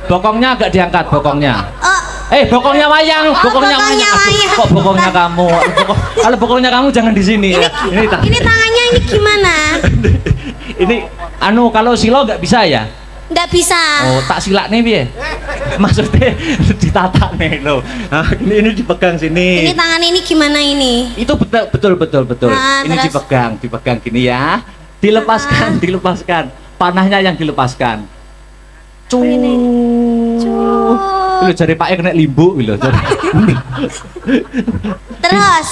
Speaker 1: bokongnya agak diangkat bokongnya. Bokongnya wayang. Kok bokongnya kamu? Kalau bokongnya kamu jangan di sini ya.
Speaker 2: Ini tangannya ini gimana?
Speaker 1: Ini kalau silo nggak bisa ya?
Speaker 2: Nggak bisa.
Speaker 1: Oh, tak silak nih piye? Maksudnya ditata nih lo. Ini dipegang sini.
Speaker 2: Ini tangan ini gimana ini?
Speaker 1: Itu betul. Ini dipegang gini ya. Dilepaskan. Panahnya yang dilepaskan. Lu jari Pak kena limbu gitu.
Speaker 2: Terus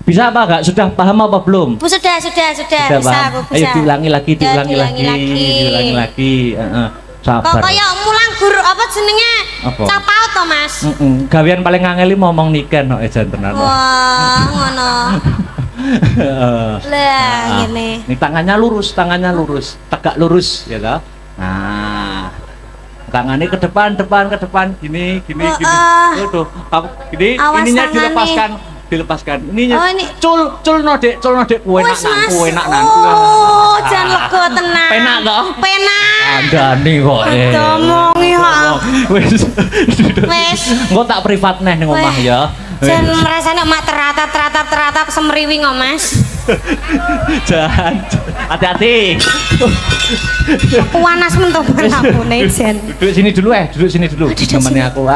Speaker 1: bisa apa enggak? Sudah paham apa belum?
Speaker 2: Sudah. Bisa aku bisa.
Speaker 1: Ayo diulangi lagi. Sabar.
Speaker 2: Kok kayak mulang guru apa jenenge? Capau to, Mas?
Speaker 1: Gawean paling ngangeli ngomong Niken kok ejan tenan.
Speaker 2: Wah, ngono. Lah, ngene.
Speaker 1: Ini tangannya lurus, tegak lurus ya toh. Nah. Tangannya ke depan gini. Tuh, gini
Speaker 2: Awas
Speaker 1: ininya
Speaker 2: tangannya.
Speaker 1: dilepaskan. Ininya.
Speaker 2: Oh, ini.
Speaker 1: Cul nodek kue
Speaker 2: Wes,
Speaker 1: nak
Speaker 2: Mas.
Speaker 1: kue nak nang.
Speaker 2: Oh, jan lega tenan.
Speaker 1: Penak toh?
Speaker 2: Penak.
Speaker 1: Andani kok.
Speaker 2: Ngomongi ha.
Speaker 1: Wis.
Speaker 2: Wes.
Speaker 1: Engko tak privat neh ning omah
Speaker 2: Weh.
Speaker 1: ya.
Speaker 2: Jan merasane mak teratap semriwi kok, Mas.
Speaker 1: Jangan. Hati-hati.
Speaker 2: Panas mentopan aku nih, Jan.
Speaker 1: Duduk sini dulu. Temannya aku.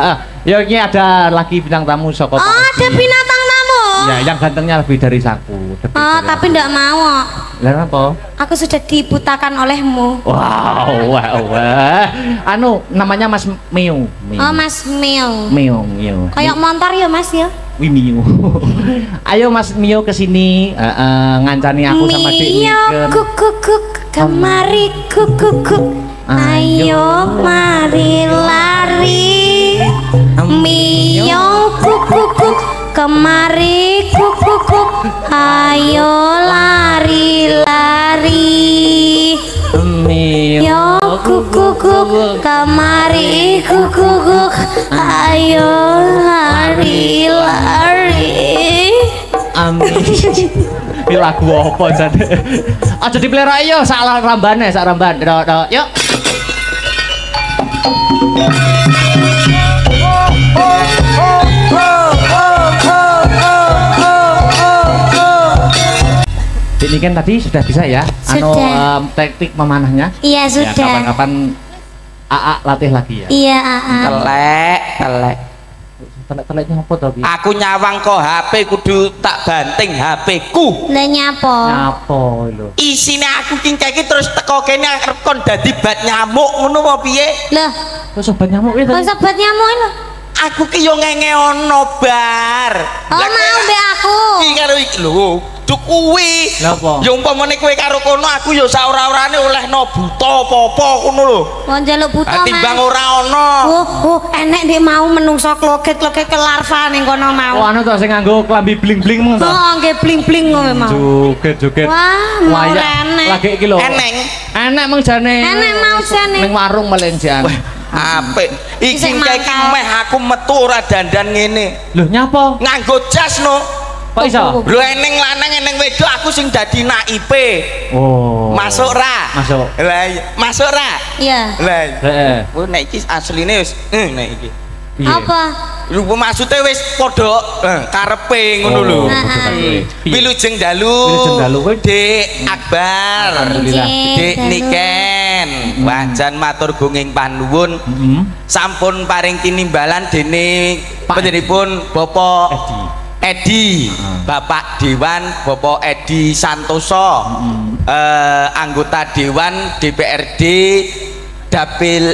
Speaker 1: Ya ini ada lagi bintang tamu Soko.
Speaker 2: Oh, ada binatang tamu.
Speaker 1: Ya, yang gantengnya lebih dari aku.
Speaker 2: Oh, tapi ndak mau.
Speaker 1: Lah apa?
Speaker 2: Aku sudah dibutakan olehmu.
Speaker 1: Wow. Anu namanya Mas Mio.
Speaker 2: Oh, Mas Mio.
Speaker 1: Mio.
Speaker 2: Kayak motor ya, Mas ya?
Speaker 1: Wih Mio. Ayo Mas Mio kesini ngancani aku sama Dek
Speaker 2: Mio,
Speaker 1: Niken.
Speaker 2: kuk, kemari kuk. Ayo mari lari. Mio, kuk, kemari kuk. Ayo lari. Mio, kuk, kemari kuk. Ayo lari.
Speaker 1: Amin. Ini lagu apa jane? Aja dipelera yo sak ramban. Yuk. Dek Niken tadi sudah bisa ya?
Speaker 2: Sudah.
Speaker 1: Teknik memanahnya?
Speaker 2: Iya,
Speaker 1: Ya,
Speaker 2: sudah.
Speaker 1: kapan-kapan AA latih lagi ya?
Speaker 2: Iya, Aa.
Speaker 3: Telek.
Speaker 1: Telek-teleknya apa tapi?
Speaker 3: Aku nyawang kok HP kudu tak banting HP ku.
Speaker 2: Lah nyapo?
Speaker 1: Nyapa lho.
Speaker 3: Isine aku kingkeki terus teko kene arep kon dadi bat nyamuk ngono apa piye?
Speaker 2: Lah,
Speaker 1: Kok sobat nyamuk itu?
Speaker 2: kok sobat nyamuk lho.
Speaker 3: Aku ki yo ngenge ono bar.
Speaker 2: Oh, mau mbek aku.
Speaker 3: Iki karo iki lho, duk kuwi.
Speaker 1: Lah apa?
Speaker 3: Ya umpamane kowe karo kono aku yo sak ora-orane olehno buta apa-apa ngono lho.
Speaker 2: Mau njaluk buta, Mas.
Speaker 3: Timbang ora ono.
Speaker 2: Enek ndek mau menungso kloget-kloget ke larva ning kono
Speaker 1: Oh
Speaker 2: mau.
Speaker 1: anu to sing nganggo klambi bling-bling mong to.
Speaker 2: Oh, nggih bling-bling ngono mau.
Speaker 1: Joget-joget.
Speaker 2: Wah, mau
Speaker 1: Wayak.
Speaker 2: enek.
Speaker 1: Lagi iki lho.
Speaker 3: Eneng.
Speaker 1: Enek mong jane.
Speaker 2: Enek mau jane.
Speaker 1: Ning warung melenjan.
Speaker 3: Apik. Iki
Speaker 2: Isih
Speaker 3: kiki
Speaker 2: mangkal.
Speaker 3: meh aku metu ora dandan ngene.
Speaker 1: Lho nyapa?
Speaker 3: Nganggo jas no.
Speaker 1: Kok iso?
Speaker 3: Lho eneng lanang eneng wedok aku sing dadi naipe.
Speaker 1: Oh.
Speaker 3: Masuk ra?
Speaker 1: Masuk.
Speaker 3: Lah iya. Masuk ra?
Speaker 2: Iya.
Speaker 3: Lah.
Speaker 1: Heeh.
Speaker 3: Oh nek iki asline wis nek iki.
Speaker 1: Piye?
Speaker 2: Apa?
Speaker 3: Lho maksude wis padha karepe ngono lho.
Speaker 1: Piye?
Speaker 3: Wilujeng dalu.
Speaker 1: Wilujeng dalu kowe
Speaker 3: Dik Akbar.
Speaker 1: Alhamdulillah.
Speaker 3: Dik Niken. Wajan matur gunging panuwun.
Speaker 1: Heeh.
Speaker 3: Sampun paring tinimbalan dene
Speaker 1: Pak
Speaker 3: panjenenganipun Bapak
Speaker 1: Edi.
Speaker 3: Edi, Bapak Dewan, Bapak Edi Santoso, anggota Dewan DPRD Dapil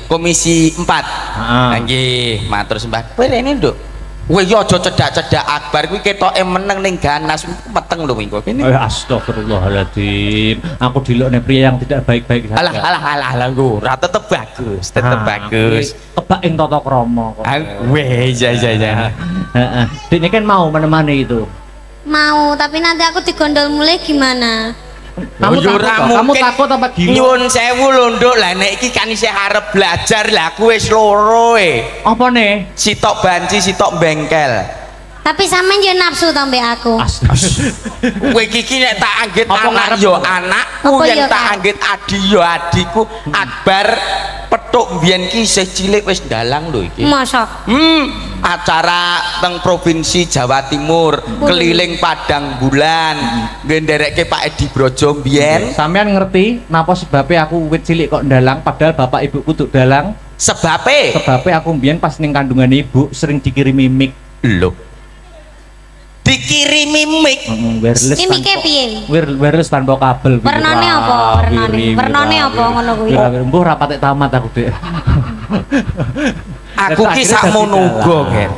Speaker 3: Komisi 4. Nggih, matur sembah. Kowe rene nduk. Kowe yo aja cedak-cedak Akbar kuwi ketoke meneng ning ganas meteng lho kowe kene.
Speaker 1: Astagfirullahaladzim. Aku dilokne pria yang tidak baik-baik saja.
Speaker 3: Alah ora tetep bagus, tetep bagus.
Speaker 1: Kebak ing tata krama kok.
Speaker 3: Weh, ya.
Speaker 1: Heeh. Dek ini kan mau menemani itu.
Speaker 2: Mau, tapi nanti aku digondol mulai gimana?
Speaker 1: Kamu takut apa gila?
Speaker 3: Nyuwun sewu lho nduk, lah nek iki kan isih arep belajar lah aku wis loro
Speaker 1: Apa nih?
Speaker 3: sitok banci sitok bengkel.
Speaker 2: Tapi sampean yo nafsu to mbek aku.
Speaker 3: Kowe iki nek tak anggit
Speaker 1: Apa
Speaker 3: anak
Speaker 1: ngarep?
Speaker 3: yo anakku,
Speaker 2: Apa
Speaker 3: yen
Speaker 2: yo
Speaker 3: tak
Speaker 2: ngarep?
Speaker 3: anggit adi yo adiku. Akbar petuk mbiyen ki isih cilik wis dalang lho iki.
Speaker 2: Mosok.
Speaker 3: Acara teng provinsi Jawa Timur keliling Padang Bulan ngenderekke Pak Edi Brojo mbiyen.
Speaker 1: Sampean ngerti napa sebabnya aku wit cilik kok ndalang padahal bapak ibuku tuh dalang? Sebabnya aku mbiyen pas ning kandungan ibu sering dikirimi mic.
Speaker 3: Lho. Dikirimi mic.
Speaker 1: Wireless
Speaker 2: Ini mic-e piye?
Speaker 1: Wireless tanpa kabel.
Speaker 2: Warnane apa? Warnane apa ngono kuwi?
Speaker 1: Mbuh ra patek tamat aku, Dek.
Speaker 3: Aku ki sakmono uga, Ger.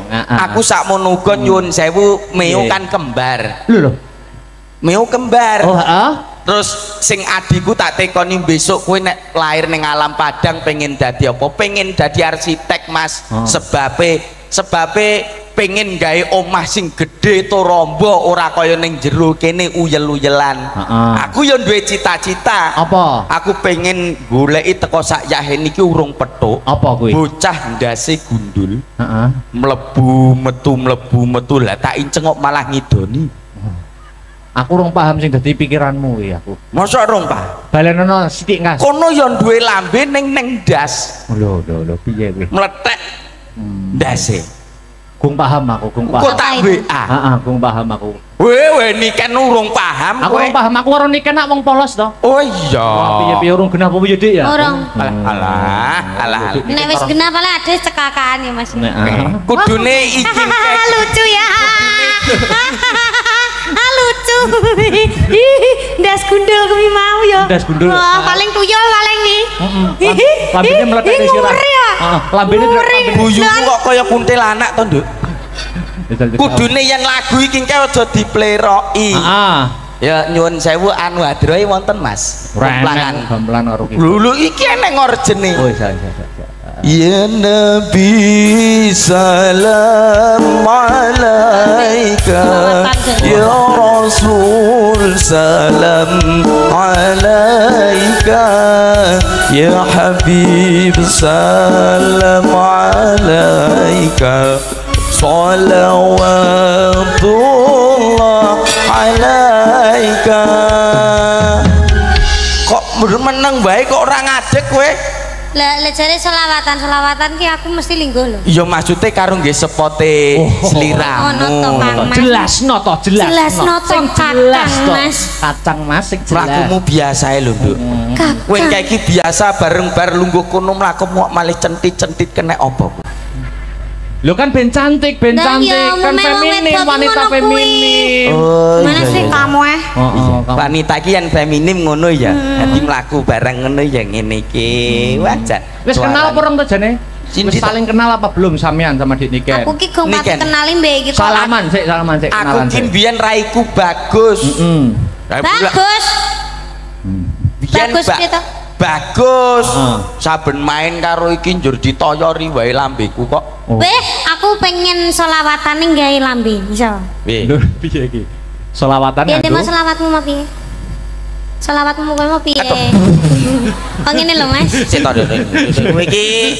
Speaker 3: Aku sakmono uga nyuwun sewu Meo kan kembar.
Speaker 1: Lho.
Speaker 3: Meo kembar.
Speaker 1: Oh, heeh.
Speaker 3: Terus sing adiku tak tekoni besok kowe nek lahir ning alam Padang pengen dadi apa? Pengen dadi arsitek, Mas. Sebabe pengen gawe omah sing gedhe to rombo ora kaya ning jero kene uyel-uyelan. Aku ya duwe cita-cita.
Speaker 1: Apa?
Speaker 3: Aku pengen goleki teko sak yahen iki urung petuk.
Speaker 1: Apa kuwi?
Speaker 3: Bocah ndase gundul.
Speaker 1: Heeh.
Speaker 3: Mlebu metu lah tak incengok malah ngidoni.
Speaker 1: Aku urung paham sing dadi pikiranmu kuwi aku.
Speaker 3: Mosok urung paham?
Speaker 1: Balenono sithik Ngas.
Speaker 3: Kono ya duwe lambe ning ndas.
Speaker 1: Lho piye kuwi?
Speaker 3: Meletek ndase.
Speaker 1: Gung paham aku, gung paham.
Speaker 3: Kok tak WA?
Speaker 1: Heeh, gung paham aku.
Speaker 3: Wewe niken urung paham
Speaker 1: Aku urung paham, aku karo niken nak wong polos to.
Speaker 3: Oh iya.
Speaker 1: Piye-piye urung genah apa piye Dik ya?
Speaker 2: Urung.
Speaker 3: Alah.
Speaker 2: Nek wis genah pala ade cekakaan ya Mas.
Speaker 3: Kudune iki
Speaker 2: lucu ya. Lucu. Ndas gundul kuwi mau ya.
Speaker 1: Ndas gundul.
Speaker 2: Wah, paling tuyul paling nih.
Speaker 1: Lambene meletek di sirah. Heeh, lambene
Speaker 3: guyumu kok kaya kuntilanak to, Nduk. Kudune yen lagu iki engke aja dipleroki.
Speaker 1: Heeh.
Speaker 3: Ya nyuwun sewu anu hadrohe wonten Mas.
Speaker 1: Gamelan karo iki.
Speaker 3: Lulu iki enek ngorjene.
Speaker 1: Oh iya.
Speaker 3: Ya Nabi salam alaika, ya Rasul salam alaika, ya Habib salam alaika, salawatullah alaika. Kok meneng bae kok ora ngadeg kowe?
Speaker 2: Lah jare selawatan ki aku mesti linggo lho.
Speaker 3: Iya maksudnya karo nggih sepote sliramu.
Speaker 1: Jelasno to,
Speaker 2: jelasno to
Speaker 1: Kacang Mas sing jelas.
Speaker 3: Lakumu biasa lho, Nduk. Kowe iki biasa bareng bar lungguh kono mlaku malih centit-centit kena apa?
Speaker 1: Lho kan ben cantik kan feminim, wanita feminim.
Speaker 2: Mana sih kamu
Speaker 3: Wanita iki yen feminim ngono ya. Dadi mlaku bareng ngono ya ngene iki. Wajar.
Speaker 1: Wis kenal apa urung to jane? Wis saling kenal apa belum sampean sama Dik Niken?
Speaker 2: Aku ki gong pati kenali mbek iki kok.
Speaker 1: Salaman sik kenalan sik.
Speaker 3: Aku ki mbiyen raiku bagus.
Speaker 2: Bagus. Bagus piye
Speaker 3: bagus. Saben main karo iki njur ditoyori wae lambeku kok.
Speaker 2: Weh, aku pengen selawatane gawe lambe, iso.
Speaker 1: Lho, piye iki? Selawatan
Speaker 2: ya mau selawatmu mau piye? Selawatmu kowe mau piye? Oh ngene lho Mas.
Speaker 3: Sik to kowe iki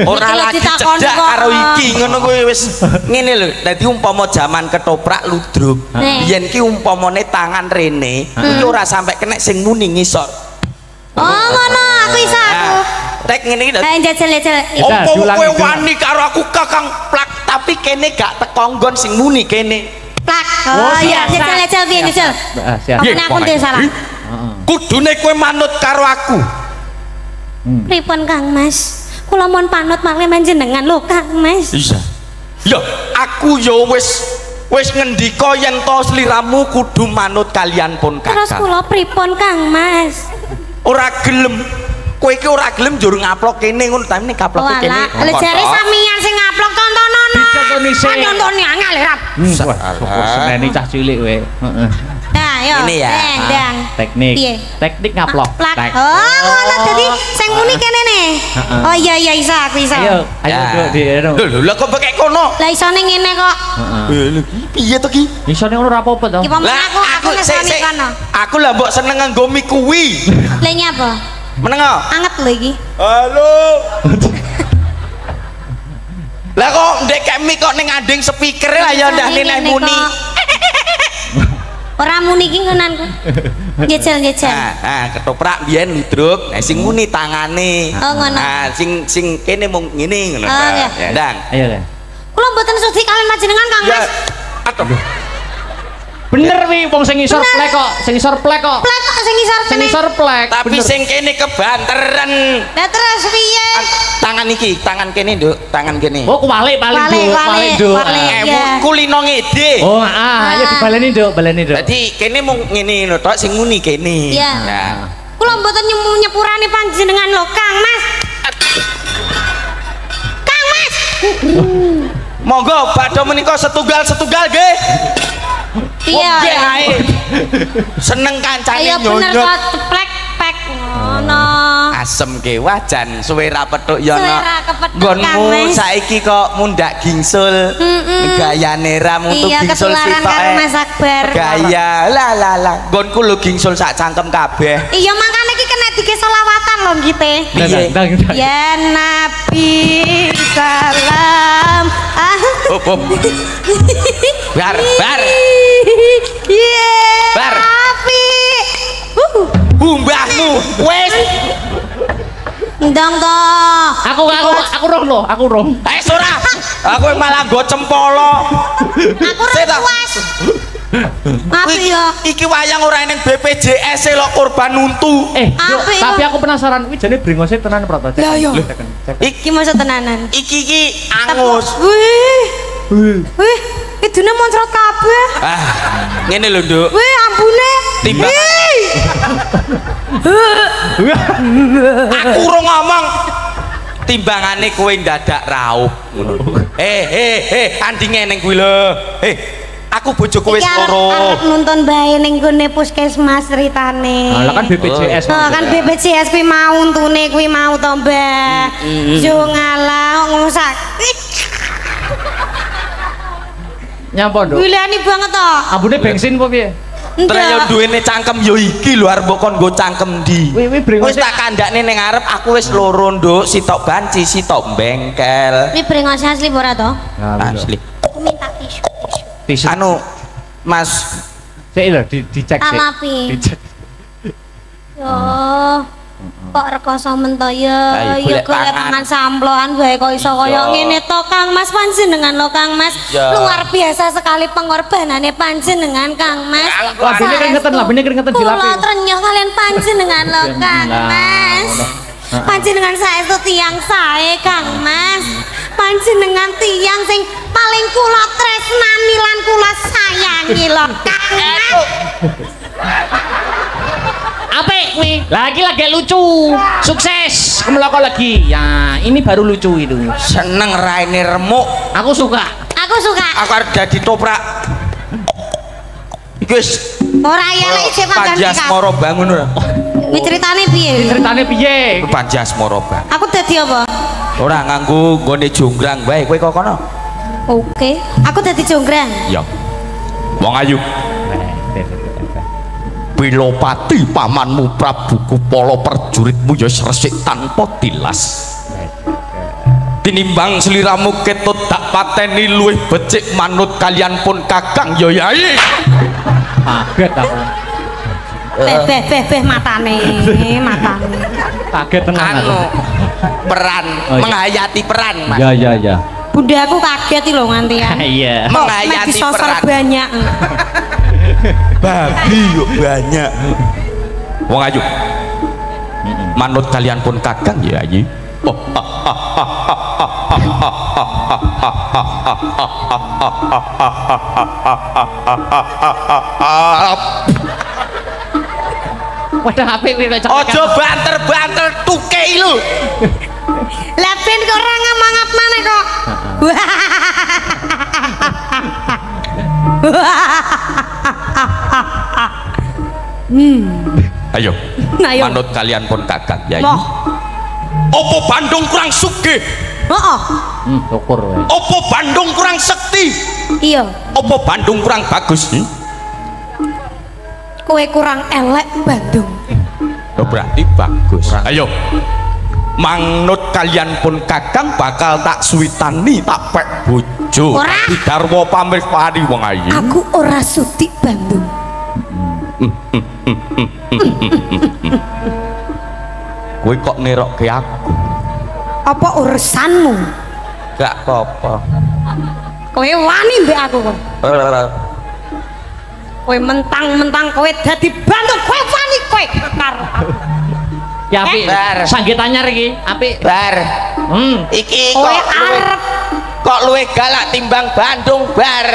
Speaker 3: ora lagi cedak karo iki ngono kuwi wis ngene lho. Dadi umpama jaman ketoprak ludruk, biyen ki umpamane tangan rene iki ora sampai kena sing muni ngisor.
Speaker 2: Oh ngono, aku iso aku.
Speaker 3: Tek ngene iki.
Speaker 2: Jajal.
Speaker 3: Opo kowe wani karo aku Kakang plak tapi kene gak teko nggon sing muni kene.
Speaker 2: Plak. Oh iya, jajal piye jajal. Apa aku ndek salah?
Speaker 3: Kudune kowe manut karo aku.
Speaker 2: Pripun Kang Mas? Kula mohon panut marang panjenengan lho Kang Mas.
Speaker 3: Iya. Lho, aku yo wis ngendika yen to sliramu kudu manut kalian pun Kakang.
Speaker 2: Terus kula pripun Kang Mas?
Speaker 3: Ora gelem. Kowe iki ora gelem njur ngaplok kene ngono ta nek kaploke kene.
Speaker 2: Lha jare sampeyan sing ngaplok tontonono.
Speaker 1: Dicontoni sik.
Speaker 2: Nonton angel rap.
Speaker 1: Seneni cah cilik kowe. Heeh.
Speaker 2: Nah, yo.
Speaker 3: Ini ya.
Speaker 2: Dang.
Speaker 1: Teknik ngaplok.
Speaker 2: Oh, ngono dadi sing muni kene ne. Oh iya iso aku iso.
Speaker 1: Ayo Duk di.
Speaker 3: Lho kok pekek kono.
Speaker 2: Lah isone ngene kok.
Speaker 3: Heeh. Piye to ki?
Speaker 1: Isone ngono ora apa-apa to.
Speaker 2: Lah aku nesoni kono.
Speaker 3: Aku lah mbok seneng nganggo mie kuwi.
Speaker 2: Lah nyapa?
Speaker 3: Meneng
Speaker 2: anget lho iki.
Speaker 3: Halo. Lah kok ndek mie kok ning anding speaker lah ya ndak nek muni.
Speaker 2: Ora muni iki ngonanku. Jejel.
Speaker 3: Ketoprak biyen ludruk, sing muni tangane.
Speaker 2: Oh ngono.
Speaker 3: Sing kene mung ngene ngono.
Speaker 2: Ya,
Speaker 3: Ndang.
Speaker 1: Ayo le.
Speaker 2: Kula mboten sudi kalian panjenengan Kang Mas.
Speaker 3: Aduh.
Speaker 1: Bener wi wong sing isor plek kok, sing isor plek kok.
Speaker 2: Plek kok sing isor.
Speaker 1: Sing isor plek.
Speaker 3: Tapi sing kene kebanteren.
Speaker 2: Lah terus piye?
Speaker 3: Tangan iki, tangan kene, Nduk, tangan kene.
Speaker 1: Oh, kuwalik paling Nduk.
Speaker 3: Kulino ngede.
Speaker 1: Oh, ayo dibaleni Nduk, baleni Nduk.
Speaker 3: Dadi kene mung ngene lho tok sing muni kene.
Speaker 2: Iya. Kula mboten nyepurane panjenengan lho, Kang Mas. Kang Mas.
Speaker 3: Monggo badhe menika setunggal nggih.
Speaker 2: Iya.
Speaker 3: Seneng kancane
Speaker 2: nyonyot. Ayo bener kok plek ngono.
Speaker 3: asem ke wajan suwe ra petuk ya
Speaker 2: Suwe
Speaker 3: no
Speaker 2: ra kepethuk,
Speaker 3: nggonmu
Speaker 2: Kang Mas.
Speaker 3: saiki kok mundak gingsul gayane ra mutu
Speaker 2: Iya,
Speaker 3: gingsul
Speaker 2: ketularan karo Mas Akbar.
Speaker 3: gaya lah nggonku lho gingsul sak cangkem kabeh
Speaker 2: Iya makane iki kena dike selawatan lho ngite.
Speaker 3: piye
Speaker 2: Ya Nabi salam.
Speaker 3: hop bar
Speaker 2: Iya.
Speaker 3: Bar.
Speaker 2: Api.
Speaker 3: mbahmu wis
Speaker 2: Ndang to.
Speaker 1: Aku roh.
Speaker 3: ora aku malah nggo cempolo
Speaker 2: Aku
Speaker 3: Sik,
Speaker 2: ora
Speaker 3: tak.
Speaker 2: puas. Api ya.
Speaker 3: iki wayang ora ning BPJS lho korban untu
Speaker 2: Apik,
Speaker 1: Tapi
Speaker 2: yo.
Speaker 1: aku penasaran, kuwi jane brengose tenan Proto.
Speaker 2: Lah, yo.
Speaker 3: iki
Speaker 2: Iki masa tenanan.
Speaker 3: iki angus
Speaker 2: Wih, idune moncrot kabeh.
Speaker 3: ngene lho Nduk
Speaker 2: Wih, ambune.
Speaker 3: Timbang.
Speaker 2: Wih.
Speaker 3: aku urung ngomong timbangane kowe dadak raup ngono andinge ning kuwi lho aku bojoku wis
Speaker 2: Iki
Speaker 3: loro
Speaker 2: arep nuntun bae ning gone puskesmas ceritane.
Speaker 1: Lah kan BPJS.
Speaker 2: Oh, kan BPJS kuwi mau untune kuwi mau to, Mbak. Yo ngalah ngosak.
Speaker 1: Nyapa, Nduk?
Speaker 2: Gulani banget to.
Speaker 1: Ambune bensin apa piye?
Speaker 3: Treyo duwene cangkem yo iki lho arep kon nggo cangkem ndi.
Speaker 1: Wi brengose.
Speaker 3: Wis tak kandakne ning ngarep aku wis loro Nduk, sitok banci, sitok bengkel.
Speaker 2: Ini brengose asli apa ora to?
Speaker 3: Asli.
Speaker 2: Aku minta tisu.
Speaker 1: Tisu.
Speaker 3: Anu Mas
Speaker 1: Sik lho dicek sik.
Speaker 2: Alapi.
Speaker 1: Dicek.
Speaker 2: Yo. Kok rekoso men to ya?
Speaker 3: Ayo,
Speaker 2: Ya
Speaker 3: golek
Speaker 2: golek
Speaker 3: pangan.
Speaker 2: pangan samploan wae kok iso kaya ngene to, Kang Mas. Panjenengan lho, Kang Mas.
Speaker 3: Ya.
Speaker 2: Luar biasa sekali pengorbanannya panjenengan, Kang Mas.
Speaker 1: Labine keringetan dilapi.
Speaker 2: Kula trenyuh kalian panjenengan lho, Kang
Speaker 1: Nah,
Speaker 2: Mas. Panjenengan saestu tiyang sae, Kang Mas. Panjenengan tiyang sing paling kula tresnani lan kula sayangi lho, Kang Mas.
Speaker 1: Apik kuwi. Lagi lucu. Sukses. Kemeloko lagi. Ya, ini baru lucu itu.
Speaker 3: seneng raine remuk.
Speaker 1: Aku suka.
Speaker 2: Aku suka.
Speaker 3: Aku arep dadi toprak. Iki wis
Speaker 2: Ora ya lek isih panggan
Speaker 3: Panjas
Speaker 2: sikap.
Speaker 3: Moro bangun ora.
Speaker 2: Kuwi ceritane piye?
Speaker 1: Ceritane piye?
Speaker 3: Panjas Moro bangun.
Speaker 2: Aku dadi apa?
Speaker 3: Ora nganggo nggone jonggrang wae kowe kok kono.
Speaker 2: Oke. Aku dadi jonggrang.
Speaker 3: Ya. Wong ayu. Pilopati pamanmu Prabu Kupala prajuritmu ya resik tanpa tilas. Tinimbang sliramu ketut tak pateni luwih becik manut kalian pun Kakang ya Yai.
Speaker 1: Kaget aku.
Speaker 2: Beh matane.
Speaker 1: Kaget tenan aku.
Speaker 3: Anu peran
Speaker 1: Oh, iya.
Speaker 3: menghayati peran Mas.
Speaker 1: Ya.
Speaker 2: Bunda aku kaget lho nganti ya.
Speaker 1: Iya.
Speaker 3: Menghayati
Speaker 2: Disosor
Speaker 3: peran.
Speaker 2: banyak.
Speaker 3: Babi yuk banyak. Wong ayu. Manut kalian pun Kakang ya Yai.
Speaker 1: Wadah apik kuwi kok.
Speaker 3: Ojo banter-banter tukei lu.
Speaker 2: Lah ben kok ora ngamangap maneh kok.
Speaker 3: Ayo.
Speaker 2: Ayo.
Speaker 3: Manut kalian pun Kakang Yai.
Speaker 2: Loh.
Speaker 3: Opo Bandung kurang sugih?
Speaker 2: Heeh.
Speaker 1: Syukur wae.
Speaker 3: Opo Bandung kurang sekti?
Speaker 2: Iya.
Speaker 3: Opo Bandung kurang bagus?
Speaker 2: Kowe kurang elek Bandung.
Speaker 3: Oh, berarti bagus. Ayo. Manut kalian pun Kakang bakal tak suwitani tak pek bojo.
Speaker 2: Ora.
Speaker 3: Tapi garwa pamripani wong ayu.
Speaker 2: Aku ora sudi Bandung.
Speaker 3: Kowe kok ngerokke aku?
Speaker 2: Apa urusanmu?
Speaker 3: Gak apa-apa.
Speaker 2: Kowe wani mbek aku kok. Kowe mentang-mentang kowe dadi Bandung, kowe wani kowe. Karo aku.
Speaker 1: Ya apik.
Speaker 3: Bar.
Speaker 1: Sanggit anyar iki, apik.
Speaker 3: Bar. Iki
Speaker 2: Kowe
Speaker 3: kok
Speaker 2: arep
Speaker 3: kok luwih galak timbang Bandung bar.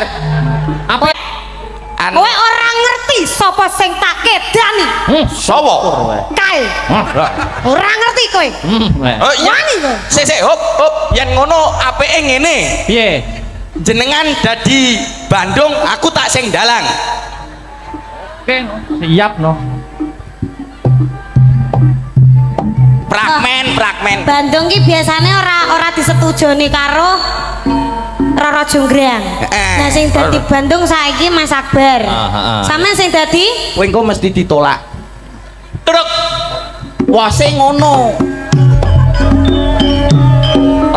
Speaker 1: Apa?
Speaker 3: Anu
Speaker 2: kowe ora ngerti sapa sing tak kedani.
Speaker 3: sapa?
Speaker 2: Kae. Ora ngerti kowe.
Speaker 3: Oh iya.
Speaker 2: Wani kowe.
Speaker 3: Sik hop yen ngono apike ngene.
Speaker 1: Piye?
Speaker 3: Jenengan dadi Bandung, aku tak sing dalang.
Speaker 1: Oke, siap no.
Speaker 3: Fragmen.
Speaker 2: Bandung ki biasane ora disetujoni karo Roro Jonggrang. Nah sing dadi Bandung saiki Mas Akbar. Sampeyan sing dadi?
Speaker 3: Kowe engko mesti ditolak. Truk. Wah sing ngono.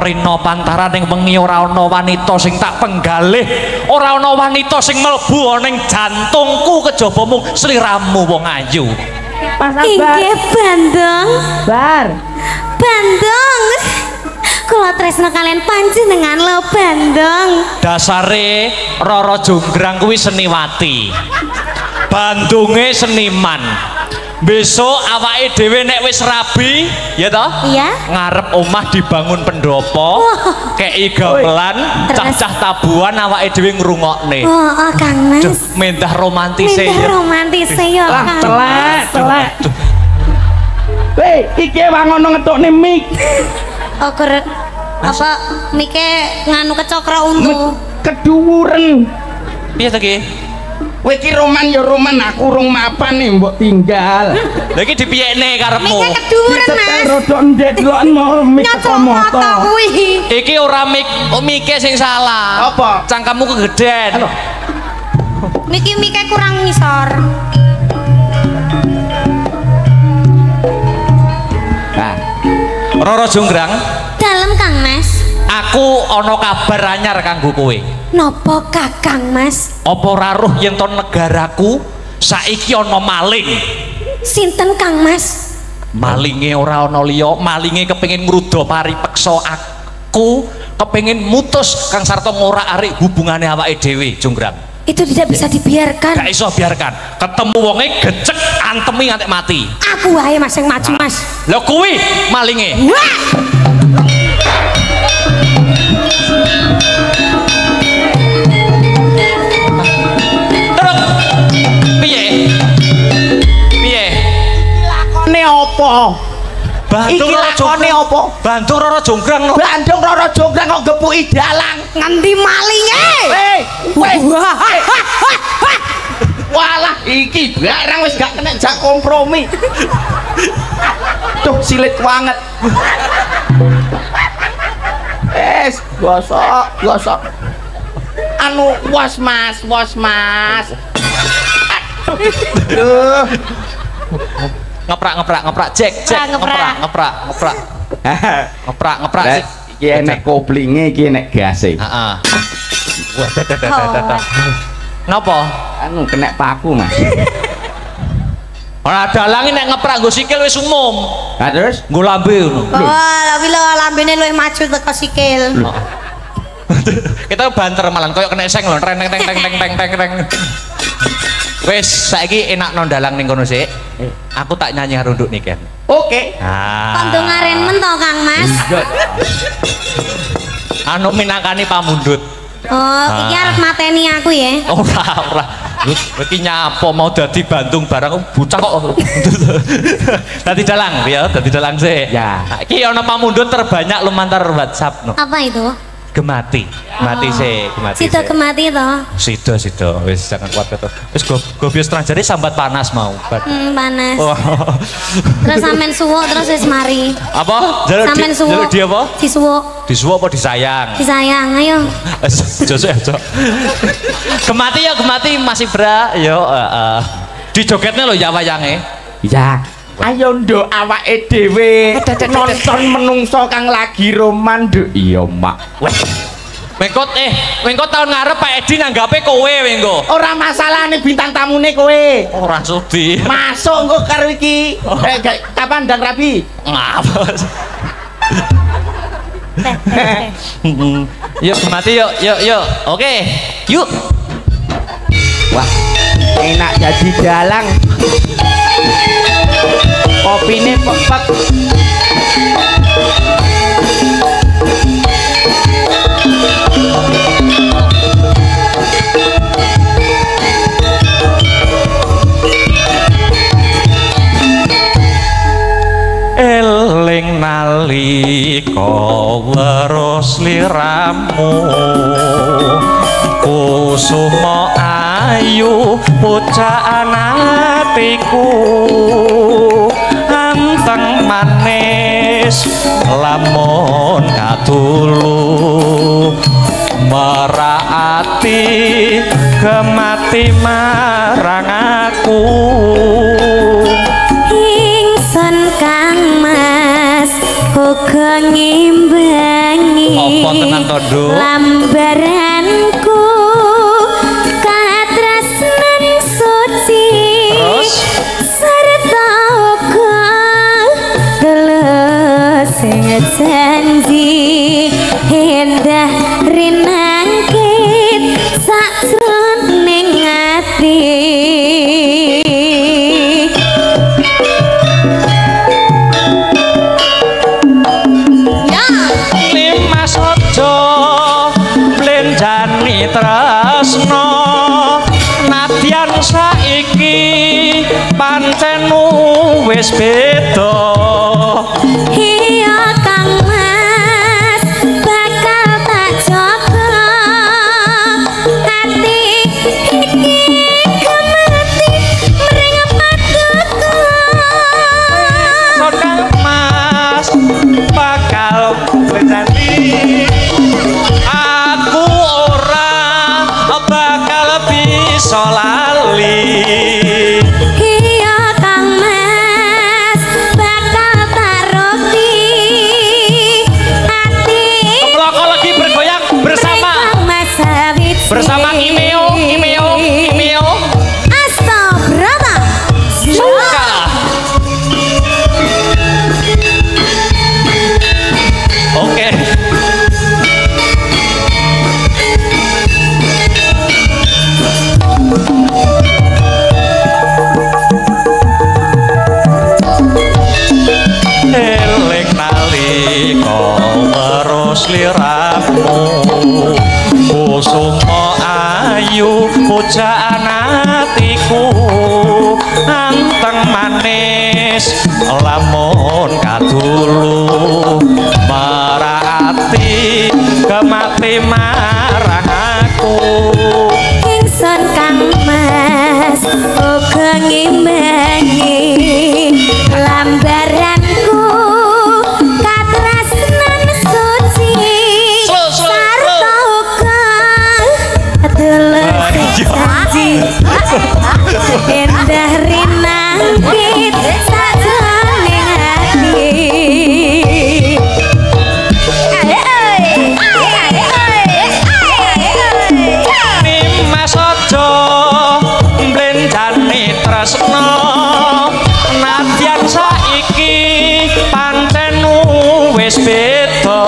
Speaker 1: Rina pantaran ning wengi ora ana wanita sing tak penggalih, ora ana wanita sing mlebu ning jantungku kejaba mung sliramu wong ayu.
Speaker 2: Mas Akbar. Inggih Bandung. Bandung. Kula tresna kalian panjenengan lho Bandung.
Speaker 1: Dasare Roro Jonggrang kuwi seniwati. Bandunge seniman. Besok awake dhewe nek wis rabi, ya toh?
Speaker 2: Iya.
Speaker 1: Ngarep omah dibangun pendopo, kei gamelan, cah-cah tabuhan awake dhewe ngrungokne.
Speaker 2: Oh, Kang Mas.
Speaker 1: Mentah romantise.
Speaker 2: Mentah romantise ya, Kang.
Speaker 4: Telek. Weh, iki wae ngono ngetokne mik.
Speaker 2: Oh, apa mike nganu kecokro untu.
Speaker 4: Keduwuren.
Speaker 1: Piye to ki?
Speaker 4: Kowe iki roman ya roman, aku rung mapan nih mbok tinggal.
Speaker 1: Lha iki dipiyekne karepmu.
Speaker 2: Mike keduwuren, Mas.
Speaker 4: Rodok ndek deloken mau mik moto.
Speaker 1: Iki ora mike sing salah.
Speaker 4: Apa?
Speaker 1: Cangkemmu kegeden.
Speaker 2: Mike kurang ngisor.
Speaker 4: Nah,
Speaker 1: Roro Jonggrang.
Speaker 2: Dalem Kang Mas.
Speaker 1: Aku ana kabar anyar kanggo kowe.
Speaker 2: Napa Kakang Mas?
Speaker 1: Apa ora roh yen to negaraku saiki ana maling?
Speaker 2: Sinten Kang Mas?
Speaker 1: Malinge ora ana liya, malinge kepengin ngruda paripeksa aku, kepengin mutus Kang Sarta ngorak-arik hubungane awake dhewe, Jonggrang.
Speaker 2: Itu tidak bisa dibiarkan.
Speaker 1: Gak iso biarkan. Ketemu wonge gecek antemi nganti mati.
Speaker 2: Aku wae Mas yang maju, Mas.
Speaker 1: Lha kuwi malinge.
Speaker 2: Wah!
Speaker 4: lakone apa?
Speaker 1: Bandung
Speaker 4: lakone apa?
Speaker 1: Bandung Roro Jonggrang no.
Speaker 4: Bandung Roro Jonggrang kok gepuki dalang.
Speaker 2: Ngendi malinge?
Speaker 4: Walah iki barang wis gak kena jak kompromi. Tuh silit banget. Gosok. Anu was mas. Aduh.
Speaker 1: Ngeprak cek ngeprak.
Speaker 4: Iki enek koplinge, iki enek gase.
Speaker 1: Heeh. Napa?
Speaker 4: Anu kena paku, Mas.
Speaker 1: Ora dalang nek ngeprak nggo sikil wis umum.
Speaker 4: Ha terus
Speaker 1: nggo lambe ngono.
Speaker 2: Oh, tapi lho lambene luwih maju teko sikil.
Speaker 1: Kita banter malan koyo kena seng lho, teng. Wis saiki enak no dalang ning kono sik. Aku tak nyanyi runduk niken.
Speaker 4: Oke.
Speaker 2: Kandung arenmen to Kang Mas.
Speaker 1: Anu minangkani pamundhut.
Speaker 2: Oh, iki arep mateni aku ya.
Speaker 1: Ora. Iki nyapa mau dadi Bandung barang bocah kok. Dadi dalang ya, dadi dalang sik.
Speaker 4: Ya.
Speaker 1: Iki ana pamundhut terbanyak lumantar WhatsApp no.
Speaker 2: Apa itu?
Speaker 1: Gemati. Mati sik, gemati.
Speaker 2: Sida gemati to.
Speaker 1: Sida. Wis jangan kuat to. Wis go bius terang jare sambat panas mau.
Speaker 2: Panas.
Speaker 1: Oh.
Speaker 2: Terus sampean suwuk terus wis mari.
Speaker 1: Apa? Jaluk dia apa?
Speaker 2: Disuwuk.
Speaker 1: Disuwuk apa disayang?
Speaker 2: Disayang, ayo.
Speaker 1: Josok. Gemati masih bra. Yo, dijogetne lho ya wayange.
Speaker 4: Ya. Ayo nduk awake dhewe nonton menungso kang lagi roman nduk. Iya, Mak.
Speaker 1: Wes. Wengko tahun ngarep Pak Edi nanggape kowe wengko.
Speaker 4: Ora masalah nih bintang tamune kowe.
Speaker 1: Ora sudi.
Speaker 4: Masuk engko karo iki. Kapan ndang rabi?
Speaker 1: Ngapa? Yuk mati yuk. Oke. Yuk.
Speaker 4: Wah, enak jadi dalang. Kopine pepet.
Speaker 1: Eling nalika weruh sliramu kusuma ayu pucaan atiku anteng maneh wis lamun katulu meraati kemati marang aku
Speaker 2: ingsun Kang Mas uga ngimbangi
Speaker 1: apa tenan to Nduk
Speaker 2: lambaranku katresnan suci
Speaker 1: terus
Speaker 2: serta uga tulus janji endah rinangkit sakjroning ati
Speaker 1: Limas aja blenjani tresno nadyan saiki pancen wis beda
Speaker 2: iya Kang Mas bakal tak jaga hati iki kemati mring paduka
Speaker 1: Kang Mas bakal blenjani aku ora bakal bisa lali
Speaker 2: iya Kang Mas bakal tak roti hati
Speaker 1: Keploko lagi bergoyang bersama
Speaker 2: Kang Mas sawit
Speaker 1: bersama Imeo
Speaker 2: Asta Brata
Speaker 1: suka oke eling nalika terus liramu kusuma ayu pujaan atiku anteng manis lamun kadulu merati kemati marang aku
Speaker 2: ingsun Kang Mas uga ngimbangi lambaranku katresnan suci sarta uga tulus janji endah rinangkit sakjroning ati
Speaker 1: Mas aja mblenjani tresno nadyan saiki pancen wis beda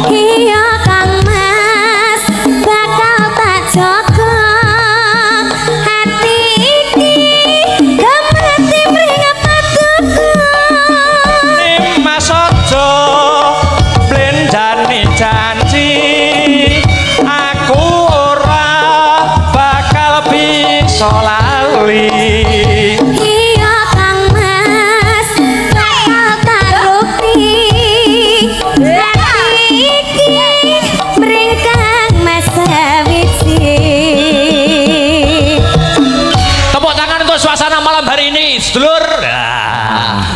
Speaker 2: iya Kang Mas bakal tak jaga hati iki kemati mring paduka
Speaker 1: Mas aja mblenjani janji aku ora bakal bisa lali
Speaker 2: iya Kang Mas bakal tak rukti hati iki mring Kang Mas sawiji
Speaker 1: tepuk tangan untuk suasana malam hari ini sedulur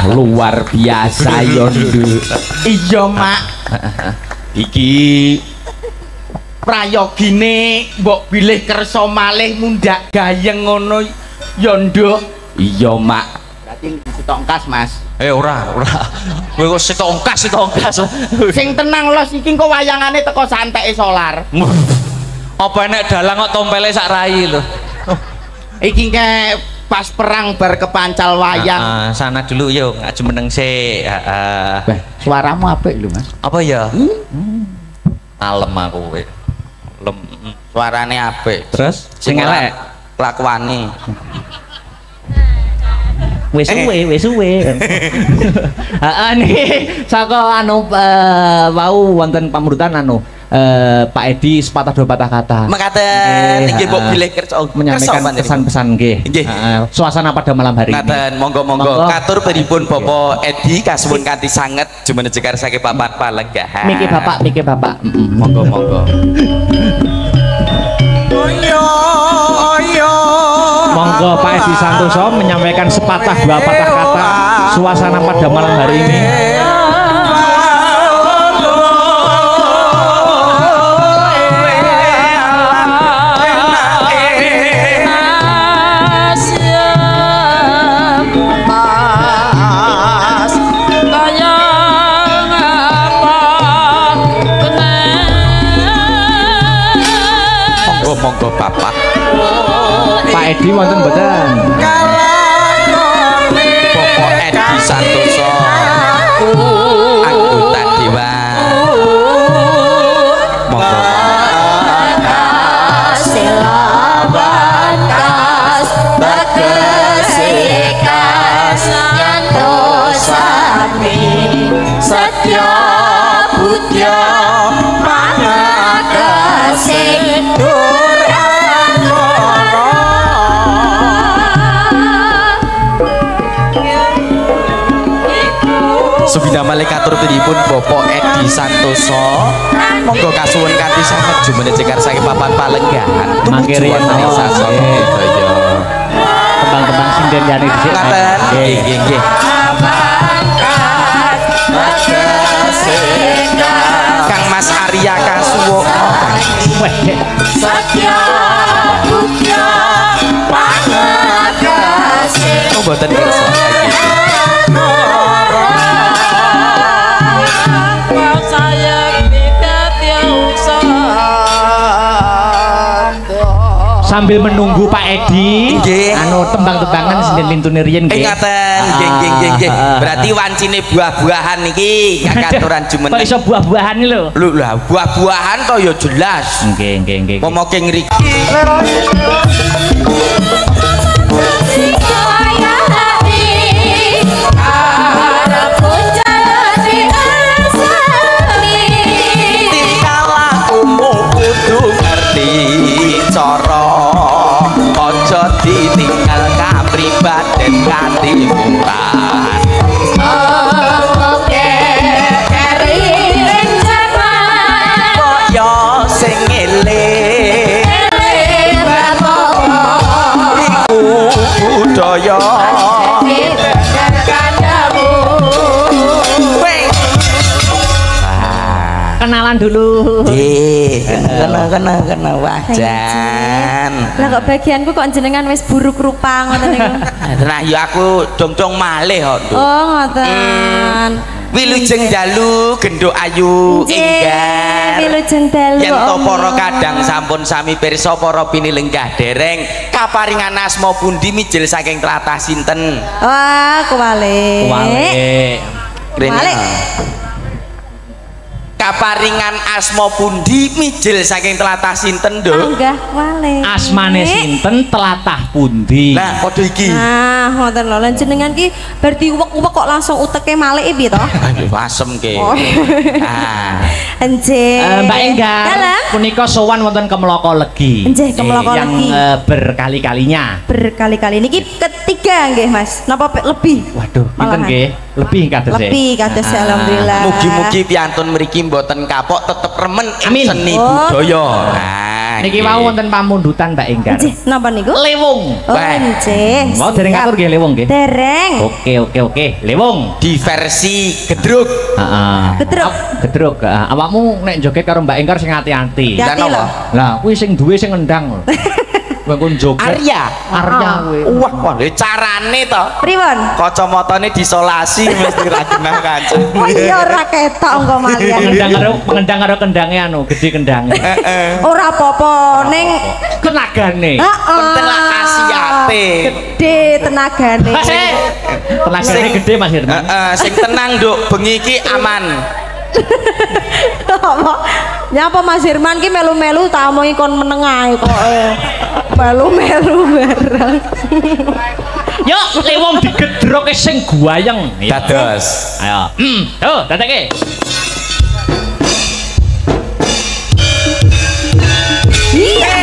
Speaker 4: luar biasa yo Nduk. Iya Mak. Iki prayogine mbok bilih kersa malih mundak gayeng ngono yo Nduk. Iya Mak. Berarti ditongkas Mas.
Speaker 1: ora kowe kok setongkas
Speaker 4: Sing tenang los iki kok wayangane teko santeke solar.
Speaker 1: apa enek dalang kok tompele sak rai lho
Speaker 4: Iki ke pas perang bar kepancal wayang.
Speaker 1: sana dulu yuk ngaju meneng sik
Speaker 4: Bah, suaramu apik lho Mas.
Speaker 1: apa ya alem aku kowe lem
Speaker 3: Suarane apik.
Speaker 1: terus
Speaker 3: Sing elek kelakuane.
Speaker 1: wis suwe heeh niki saka anu wau wonten pamrutan anu Pak Edi sepatah dua patah kata.
Speaker 3: Mekaten nggih mbok bilih kersa
Speaker 1: menyampaikan pesan-pesan nggih. Suasana pada malam hari ini.
Speaker 3: Ngaten monggo katur pripun Bapak Edi kasuwun kanthi sanget jumeneng jekar saking papan palenggahan.
Speaker 1: Miki Bapak.
Speaker 3: Monggo.
Speaker 1: Monggo Pak Edi Santoso menyampaikan sepatah dua patah kata suasana pada malam hari ini.
Speaker 3: Muga bapak
Speaker 1: Pak Edi wonten mboten?
Speaker 3: Bapak Edi Santoso anggota dewan monggo
Speaker 2: Silabakas bagesikas ngantosami Satya Budya Pangagasing
Speaker 3: Subina malikatur pripun Bapak Edi Santoso monggo kasuwun kanthi sanget jumene cekar saking papan palenggahan
Speaker 1: Mangke riyen
Speaker 3: maning sasana budaya
Speaker 1: tembang-tembang sinden yani dhisik.
Speaker 3: ngaten nggih nggih Kang Mas Arya Kasuwo
Speaker 2: Satya Budya Pangagasing
Speaker 3: mboten kersa
Speaker 1: Sambil menunggu Pak Edi,
Speaker 3: nggih.
Speaker 1: anu tembang-tembangan sinden lintune riyen nggih.
Speaker 3: ngaten nggih nggih nggih nggih berarti wancine buah-buahan niki kakaturan
Speaker 1: Kok
Speaker 3: jumeneng
Speaker 1: iso buah-buahan iki lho.
Speaker 3: lho lah buah-buahan to ya jelas
Speaker 1: Nggih nggih nggih.
Speaker 3: momoke ngriki ditinggal kapribaden kanthi murah kaya sing eling iku budaya
Speaker 1: kenalan dulu.
Speaker 3: Kena wajan.
Speaker 2: Lah kok bagianku kok jenengan wis buruk rupa ngoten niku.
Speaker 3: Nah ya aku dong-dong malih kok.
Speaker 2: Oh ngoten.
Speaker 3: Wilujeng dalu genduk ayu enggar.
Speaker 2: Wilujeng dalu.
Speaker 3: Yen to para kadang sampun sami pirsa para pinilenggah dereng kaparingan asma pundi mijil saking tlatah sinten?
Speaker 2: Wah, kuwalik.
Speaker 1: Kuwalik.
Speaker 3: Kaparingan asma pundi mijil saking tlatah sinten, Nduk?
Speaker 2: Anggah kuwalik.
Speaker 1: Asmane sinten tlatah pundi?
Speaker 3: Nah, padha iki.
Speaker 2: Nah, ngoten lho. Lan jenengan ki bar diuwek-uwek kok langsung uteke malike piye to?
Speaker 3: Aduh, asem ke.
Speaker 2: Oh.
Speaker 3: Ah.
Speaker 2: Enjih.
Speaker 1: Mbak Enggar,
Speaker 2: Dalam?
Speaker 1: punika sowan wonten Kemloko Legi.
Speaker 2: Enjih, Kemloko Legi.
Speaker 1: Yang berkali-kalinya.
Speaker 2: Berkali-kali niki ketiga nggih, Mas. Napa lebih?
Speaker 1: Waduh, pinten
Speaker 2: Malahan.
Speaker 1: nggih? Lebih kados.
Speaker 2: Lebih kados alhamdulillah.
Speaker 3: Mugi-mugi piantun mriki mboten kapok tetep remen ing
Speaker 1: Amin.
Speaker 3: seni
Speaker 2: Oh.
Speaker 3: budaya. Nah,
Speaker 1: Niki wau wonten pamundutan Mbak Enggar.
Speaker 2: Enjih, napa niku?
Speaker 1: Lewung.
Speaker 2: Oh,
Speaker 3: Wah.
Speaker 2: enjih.
Speaker 1: Mau dereng
Speaker 2: Siap.
Speaker 1: atur nggih lewung nggih.
Speaker 2: Dereng.
Speaker 1: Oke. Lewung.
Speaker 3: di versi gedruk.
Speaker 1: Heeh.
Speaker 2: Gedruk.
Speaker 1: Gedruk. Awakmu nek joget karo Mbak Enggar sing ati-ati.
Speaker 2: Hati-hati
Speaker 3: Dan apa?
Speaker 2: lho.
Speaker 1: Lah, kuwi sing duwe sing ngendang lho. Kowe joget.
Speaker 3: Arya.
Speaker 1: Arya kowe.
Speaker 3: Wah, carane to.
Speaker 2: Pripun?
Speaker 3: Kacamatane disolasi mesti ra genah kancing.
Speaker 2: Oh iya ora ketok engko malian.
Speaker 1: Pengendang karo kendange anu, gede kendange.
Speaker 2: Ora apa-apa ning
Speaker 1: Tenagane.
Speaker 3: Penting lah khasiate.
Speaker 2: Gede tenagane.
Speaker 1: Tenagane gede Mas Hirman.
Speaker 3: Sing tenang, Nduk, bengi iki aman.
Speaker 2: Apa? Nyapa Mas Hirman ki melu-melu tak omongi kon meneng ae kok. Melu-melu bareng.
Speaker 1: Yo, lewong digedroke sing guayeng.
Speaker 3: Dados.
Speaker 1: Ayo. Tuh, dadekke.
Speaker 2: Iya.